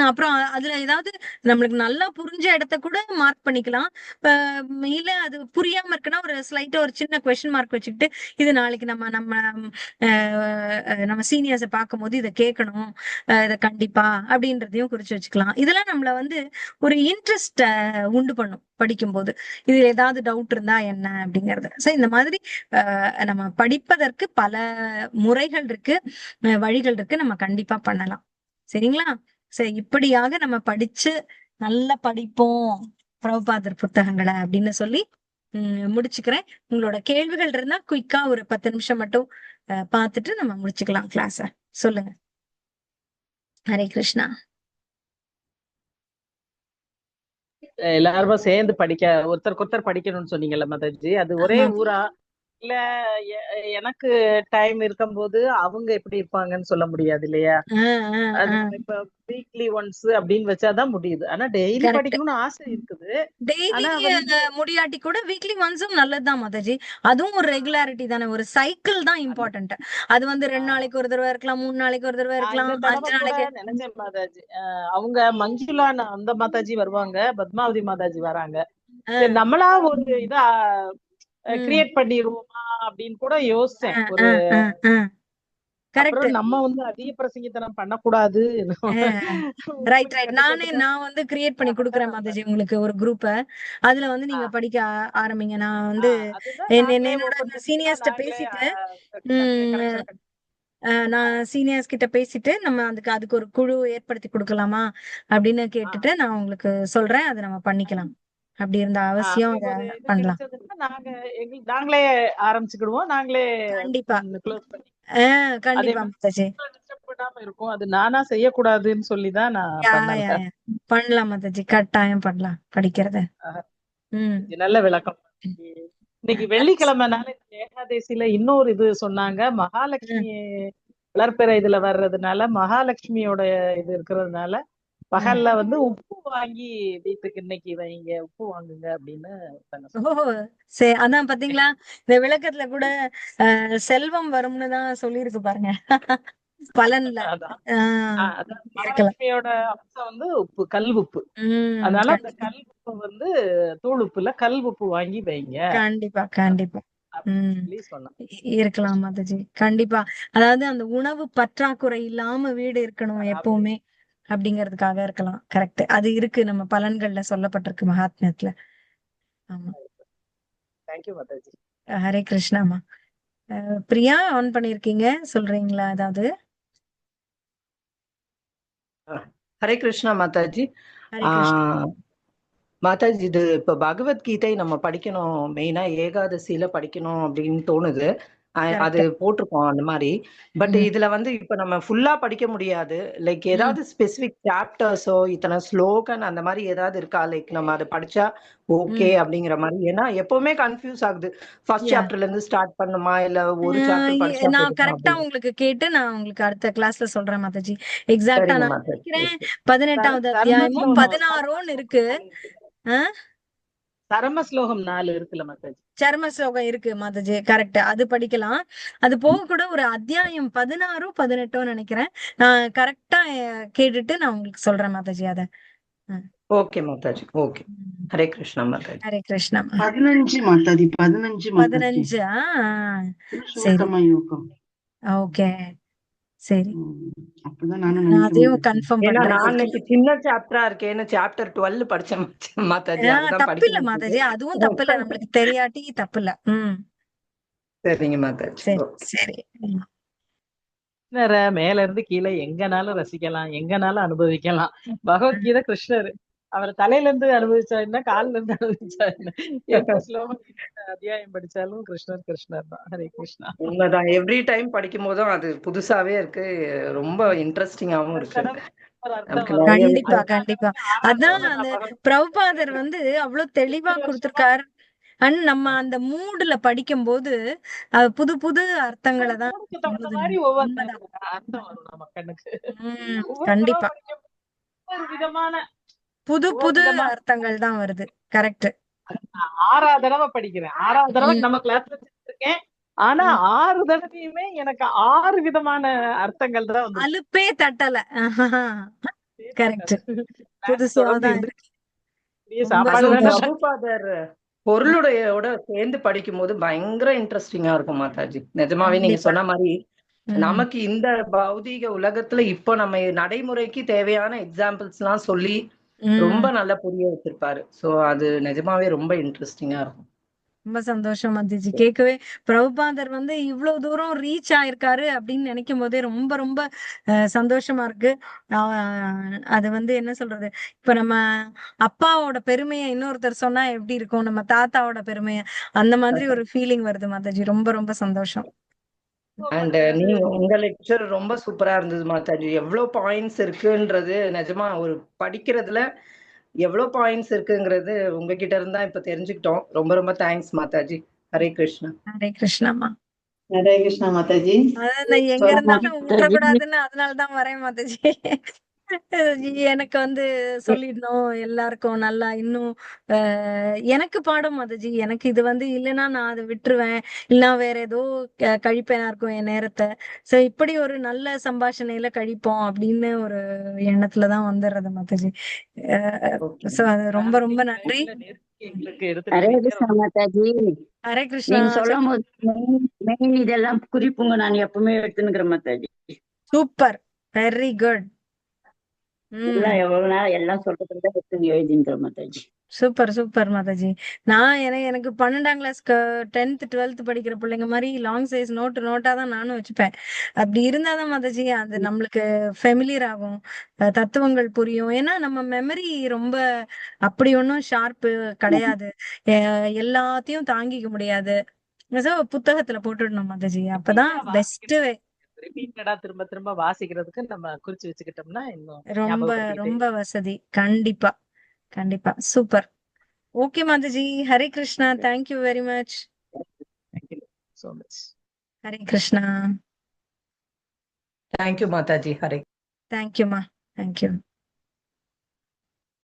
அப்புறம் அதுல ஏதாவது நம்மளுக்கு நல்லா புரிஞ்ச இடத்த கூட மார்க் பண்ணிக்கலாம். இப்ப இல்ல அது புரியாம இருக்குன்னா, ஒரு ஸ்லைட்டா ஒரு சின்ன கொஸ்டின் மார்க் வச்சுக்கிட்டு, இது நாளைக்கு நம்ம நம்ம அ நம்ம சீனியர்ஸ பார்க்கும்போது இத கேட்கணும். இத கண்டிப்பா அப்படின்றதையும் குறிச்சு வச்சுக்கலாம். இதெல்லாம் நம்மள வந்து ஒரு இன்ட்ரெஸ்ட்ட உண்டு பண்ணும் படிக்கும்போது. இதுல ஏதாவது டவுட் இருந்தா என்ன அப்படிங்கிறது. இந்த மாதிரி நம்ம படிப்பதற்கு பல முறைகள் இருக்கு. வழிகள் இருக்கு. நம்ம கண்டிப்பா பண்ணலாம். சரிங்களா? சரி இப்படியாக நம்ம படிச்சு நல்லா படிப்போம். பிரபுபாதர் புத்தகங்கள அப்படின்னு சொல்லி முடிச்சுக்கிறேன். உங்களோட கேள்விகள் இருந்தா குயிக்கா ஒரு 10 நிமிஷம் மட்டும் பார்த்துட்டு நம்ம முடிச்சுக்கலாம் கிளாஸ. சொல்லுங்க. ஹரே கிருஷ்ணா. எல்லாருமா சேர்ந்து படிக்க ஒருத்தருக்கு ஒருத்தர் படிக்கணும்னு சொன்னீங்கல்ல மாதாஜி. அது ஒரே ஆமா. ஊரா? இல்ல எனக்கு டைம் இருக்கும்போது அவங்க எப்படி இருப்பாங்கன்னு சொல்ல முடியாது இல்லையா? அது நம்ம இப்ப வீக்லி ஒன்ஸ் அப்படின்னு வச்சாதான் முடியுது. ஆனா டெய்லி கரெக்ட். படிக்கணும்னு ஆசை இருக்குது. டெய்லி ஆனா வந்து முடியாட்டி கூட வீக்லி ஒன்ஸும் நல்லதுதான் மாதாஜி. அதுவும் ஒரு ரெகுலாரிட்டி தானே, ஒரு சைக்கிள் தான் அந்த இம்பார்ட்டன்ட். அது வந்து 2 ஆஹ் நாளைக்கு ஒரு தடவை இருக்கலாம், 3 நாளைக்கு ஒரு தடவை நான் இந்த இருக்கலாம், தடவை 5 கூட நாளைக்கு. நினைச்சேன் மாதாஜி. அவங்க மஞ்சுளா அந்த மாதாஜி வருவாங்க, பத்மாவதி மாதாஜி வராங்க. சரி ஆஹ் நம்மளா ஒரு இதா உம் கிரியேட் பண்ணிடுவோமா அப்படின்னு கூட யோசிச்சேன். ஆஹ் ஒரு ஆஹ் ஆஹ் ஆஹ் கரெக்ட். அப்புறம் நம்ம வந்து அதிக பிரசங்கித்தனம் பண்ணக்கூடாது. ரைட் உருப்படி ரைட். கட்டுக்கட்டுன்னு நான் வந்து கிரியேட் பண்ணி பண்ணாதான் கொடுக்குறேன் நம்ம மாதாஜி உங்களுக்கு ஒரு குரூப்ப. அதுல வந்து நீங்க ஆஹ் படிக்க ஆரம்பிங்க. நான் வந்து அதுதான் நாங்களே என்னோட ஓபன் பண்ணிக்கலாம். சீனியர்ஸ்ட்ட நாங்களே பேசிட்டு உம் கனெக்ஷன். நான் சீனியர்ஸ் கிட்ட பேசிட்டு நம்ம அதுக்கு அதுக்கு ஒரு குழு ஏற்படுத்தி கொடுக்கலாமா அப்படின்னு கேட்டுட்டு நான் உங்களுக்கு சொல்றேன். அதை நம்ம பண்ணிக்கலாம். அப்படி இருந்த அவசியம் அப்படி அதை ஒரு இது பண்ணலாம். கிடைச்சதுன்னா நாங்களே ஆரம்பிச்சுக்கிடுவோம். நாங்களே கண்டிப்பா. க்ளோஸ் பண்ணி அதே கண்டிப்பா மாதிரி மாதாஜி. டிஸ்டர்ப் பண்ணாம இருக்கும். அது நானா செய்யக்கூடாதுன்னு சொல்லிதான் நான் யா பண்ணல. யா யா. பண்ணலாம் மாதாஜி, கட்டாயம் பண்ணலாம் படிக்கிறத. ஆஹ் ம் இது நல்ல விளக்கம். இன்னைக்கு வெள்ளிக்கிழமைனால இந்த ஏகாதசியில இன்னொரு இது சொன்னாங்க. மகாலட்சுமி ம் வளர்ப்பிறை இதுல வர்றதுனால, மகாலட்சுமியோட இது இருக்கிறதுனால ம். பகல்ல வந்து உப்பு வாங்கி வீட்டுக்கு இன்னைக்கு வைங்க, உப்பு வாங்குங்க அப்படின்னு ஒருத்தங்க ஓ, சொன்னாங்க. சரி. அதான் பாத்தீங்களா, இந்த விளக்கத்துல கூட செல்வம் வரும்னு தான் சொல்லியிருக்கு பாருங்க. பலன்ல. அதான் அதான் இருக்கலாம். மகாலட்சுமியோட அம்சம் வந்து உப்பு, கல் உப்பு. அதனால அந்த கண்டிப்பா கல் உப்பு வந்து தூள் உப்புல கல் உப்பு வாங்கி வைங்க கண்டிப்பா கண்டிப்பா. அப்படின்னு ம் சொல்லி சொன்னாங்க. இருக்கலாம் மாதாஜி, கண்டிப்பா. அதாவது அந்த உணவு பற்றாக்குறை இல்லாம வீடு இருக்கணும் அப்படி எப்பவுமே, அப்படிங்கிறதுக்காக இருக்கலாம். கரெக்ட். அது இருக்கு, நம்ம பலன்கள்ல சொல்லப்பட்டிருக்கு மகாத்மியத்துல. ஆமா. தேங்க்யூ மாதாஜி. ஹரே கிருஷ்ணாமா. பிரியா ஆன் பண்ணிருக்கீங்க, சொல்றீங்களா ஏதாவது? ஹரே கிருஷ்ணா மாதாஜி. ஹரே கிருஷ்ணா. ஆஹ் மாதாஜி, இது இப்ப பகவத்கீதை நம்ம படிக்கணும், மெயினா ஏகாதசியில படிக்கணும் அப்படின்னு தோணுது. அது கரெக்ட். போட்டிருக்கோம் அந்த மாதிரி. பட் ம் இதுல வந்து இப்ப நம்ம ஃபுல்லா படிக்க முடியாது. லைக் ம் ஏதாவது ஸ்பெசிபிக் சாப்டர்ஸோ இத்தனை ஸ்லோகன் அந்த மாதிரி ஏதாவது இருக்கா? லைக் நம்ம அதை படிச்சா ஓகே ம் அப்படிங்கிற மாதிரி. ஏன்னா எப்பவுமே கன்ஃபியூஸ் ஆகுது, ஃபர்ஸ்ட் யா. சாப்டர்ல இருந்து ஸ்டார்ட் பண்ணுமா இல்ல ஒரு சாப்டர் படிச்சா நான் போதுமா கரெக்டா அப்படின்னு. உங்களுக்கு கேட்டு நான் உங்களுக்கு அடுத்த கிளாஸ்ல சொல்றேன் மாதாஜி. எக்ஸாக்டா சரிங்க நான் மாதாஜி. நினைக்கிறேன் ஓகே. 18வது சர்ம அத்தியாயமும் ஸ்லோகம் 16 இருக்கு. சரம ஸ்லோகம் 4 இருக்குல்ல மாதாஜி? சர்ம ஸ்லோகம் இருக்கு மாதாஜி, கரெக்ட். அது படிக்கலாம். அது போக கூட ஒரு அத்தியாயம் 16 18 நினைக்கிறேன். நான் கரெக்டா கேட்டுட்டு நான் உங்களுக்கு சொல்றேன் மாதாஜி அத. ம். ஓகே மாதாஜி. ஓகே. ம். ஹரே கிருஷ்ணா மாதாஜி. ஹரே கிருஷ்ணா. 15 மாதாஜி, 15 மாதாஜி. 15. சரி. புருஷோத்தம யோகம். ஓகே. சரி. அப்பதான் நானும் நான் நினைக்கிறேன் அதையும் மாதாஜி. கன்ஃபார்ம் ஏன்னா பண்றேன். நான் இன்னைக்கு சின்ன சாப்டரா இருக்கேன்னு சாப்டர் 12 படிச்சேன் மாதாஜி. அதுதான் படிக்க தப்பில்ல முடியுது. மாதாஜி, அதுவும் தப்பில்ல, நம்மளுக்கு தெரியாட்டி தப்பில்ல. சரிங்க மாதாஜி. சரி ஓகே. சரி. ம். கிருஷ்ணரை மேல இருந்து கீழே எங்கனாலும் ரசிக்கலாம், எங்கனாலும் அனுபவிக்கலாம். பகவத்கீதை கிருஷ்ணர். அவர் தலையில இருந்து அனுபவிச்சா என்ன, கால்ல இருந்து அனுபவிச்சா என்ன, எந்த ஸ்லோகம் எந்த அத்தியாயம் படிச்சாலும் கிருஷ்ணர் கிருஷ்ணர் தான். ஹரே கிருஷ்ணா. உண்மைதான். எவ்ரி டைம் படிக்கும் போதும் அது புதுசாவே இருக்கு, ரொம்ப இன்ட்ரெஸ்டிங்காவும் ஒரு இருக்கு. தடவை ஒரு அர்த்தம் நமக்கு வரும். நிறைய கண்டிப்பா விஷயம். கண்டிப்பா. ஆறாவது அதான் தடவை அந்த நான் பகவத் பிரபுபாதர் வந்து அவ்வளவு தெளிவா 20 வருஷமா கொடுத்திருக்கார். அண்ட் நம்ம அந்த மூடுல படிக்கும்போது புது புது அர்த்தங்களை தான் மூடுக்கு தகுந்த சொல்லுது மாதிரி நமக்கு. ஒவ்வொரு உண்மைதான். அர்த்தம் வரும் நம்ம கண்ணுக்கு. ஒவ்வொரு தடவை கண்டிப்பா. படிக்கும் ஒவ்வொரு விதமான புது ஒவ்வொரு புது விதமான அர்த்தங்கள் தான் வருது. கரெக்ட். நான் 6வது தடவை படிக்கிறேன். 6வது தடவை ம் நம்ம கிளாஸ்ல இருக்கேன். ஆனா ம் 6 தடவையுமே எனக்கு 6 விதமான அர்த்தங்கள் தான் வந்து அலுப்பே தட்டல. கரெக்ட். கிளாஸ் தொடர்ந்து புதுசாதான் இருந்து இருக்கு. ரொம்ப சாப்பாடு அதுவும் தான் நல்லா சந்தோஷம். பிரபுபாதர் பொருளுடையோட சேர்ந்து படிக்கும் போது பயங்கர இன்ட்ரெஸ்டிங்கா இருக்கும் மாதாஜி. நிஜமாவே நீங்க கண்டிப்பா. சொன்ன மாதிரி ம் நமக்கு இந்த பௌதீக உலகத்துல இப்போ நம்ம நடைமுறைக்கு தேவையான எக்ஸாம்பிள்ஸ் எல்லாம் சொல்லி ரொம்ப ம் நல்லா புரிய வச்சிருப்பாரு. சோ அது நிஜமாவே ரொம்ப இன்ட்ரெஸ்டிங்கா இருக்கும். ரொம்ப சந்தோஷம் வந்துச்சு கேட்கவே. பிரபுபாதர் வந்து இவ்வளவு தூரம் ரீச் ஆயிருக்காரு அப்படின்னு நினைக்கும் போதே ரொம்ப ரொம்ப சந்தோஷமா இருக்கு. அது வந்து என்ன சொல்றது, இப்ப நம்ம அப்பாவோட பெருமையை இன்னொருத்தர் சொன்னா எப்படி இருக்கும், நம்ம தாத்தாவோட பெருமையை, அந்த மாதிரி ஒரு ஃபீலிங் வருது மாதாஜி. ரொம்ப ரொம்ப சந்தோஷம். அண்ட் படுத்துறது. நீங்க உங்க லெக்சர் ரொம்ப சூப்பரா இருந்தது மாதாஜி. எவ்வளவு பாயிண்ட்ஸ் இருக்குன்றது நிஜமா ஒரு படிக்கிறதுல எவ்வளவு பாயிண்ட்ஸ் இருக்குங்கிறது உங்ககிட்ட இருந்தா இப்ப தெரிஞ்சுக்கிட்டோம். ரொம்ப ரொம்ப தேங்க்ஸ் மாதாஜி. ஹரே கிருஷ்ணா. ஹரே கிருஷ்ணாமா. ஹரே கிருஷ்ணா மாதாஜி. அதான் நான் எங்க இருந்தாலும் விட்டுறக்கூடாதுன்னு அதனாலதான் வரேன் மாதாஜி. எனக்கு வந்து சொல்லிடணும் எல்லாருக்கும் நல்லா இன்னும் எனக்கு பாடம் மாதாஜி. எனக்கு இது வந்து இல்லைன்னா நான் அதை விட்டுருவேன், இல்லைன்னா வேற ஏதோ கழிப்பேனா இருக்கும் என் நேரத்தை. சோ இப்படி ஒரு நல்ல சம்பாஷணையில கழிப்போம் அப்படின்னு ஒரு எண்ணத்துலதான் வந்துடுறது மாதாஜி. ஓகே. சோ அது ரொம்ப ரொம்ப நன்றி. எங்களுக்கு ஹரே எடுத்துக்கிட்டீங்க. கிருஷ்ணா மாதாஜி. ஹரே கிருஷ்ணா. நீங்க சொல்லும் போது மெயின் இதெல்லாம் குறிப்புங்க நான் எப்பவுமே எடுத்துனுக்கிறேன் மாதாஜி. Super, very good. எல்லாம் எவ்வளவு நேரம் எல்லாம் சொல்றதுல எடுத்து எழுதிக்கிறேன் மாதாஜி. Super super Mataji. நான் எனக்கு 12ஆம் கிளாஸ் 10th 12th படிக்கிற பிள்ளைங்க மாதிரி லாங் சைஸ் நோட்டா தான் நானும் வச்சுப்பேன். அப்படி இருந்தாதான் மாதாஜி அது நம்மளுக்கு ஃபெமிலியர் ஆகும், தத்துவங்கள் புரியும். ஏன்னா நம்ம மெமரி ரொம்ப அப்படி ஒன்றும் ஷார்ப்பு கிடையாது, எல்லாத்தையும் தாங்கிக்க முடியாது. So, புத்தகத்துல போட்டுடணும் மாதாஜி, அப்பதான் பெஸ்ட் வே. ரிப்பீட்டடா திரும்ப திரும்ப வாசிக்கிறதுக்கு நம்ம குறிச்சு வச்சுக்கிட்டோம்னா இன்னும் ரொம்ப ஞாபகப்படுத்திக்கிட்டே ரொம்ப வசதி. கண்டிப்பா கண்டிப்பா. Super. Okay Mataji. Hare Krishna. Thank you very much. Thank you so much. Hare Krishna. Thank you Mataji. Hare. தேங்க்யூமா. தேங்க்யூ.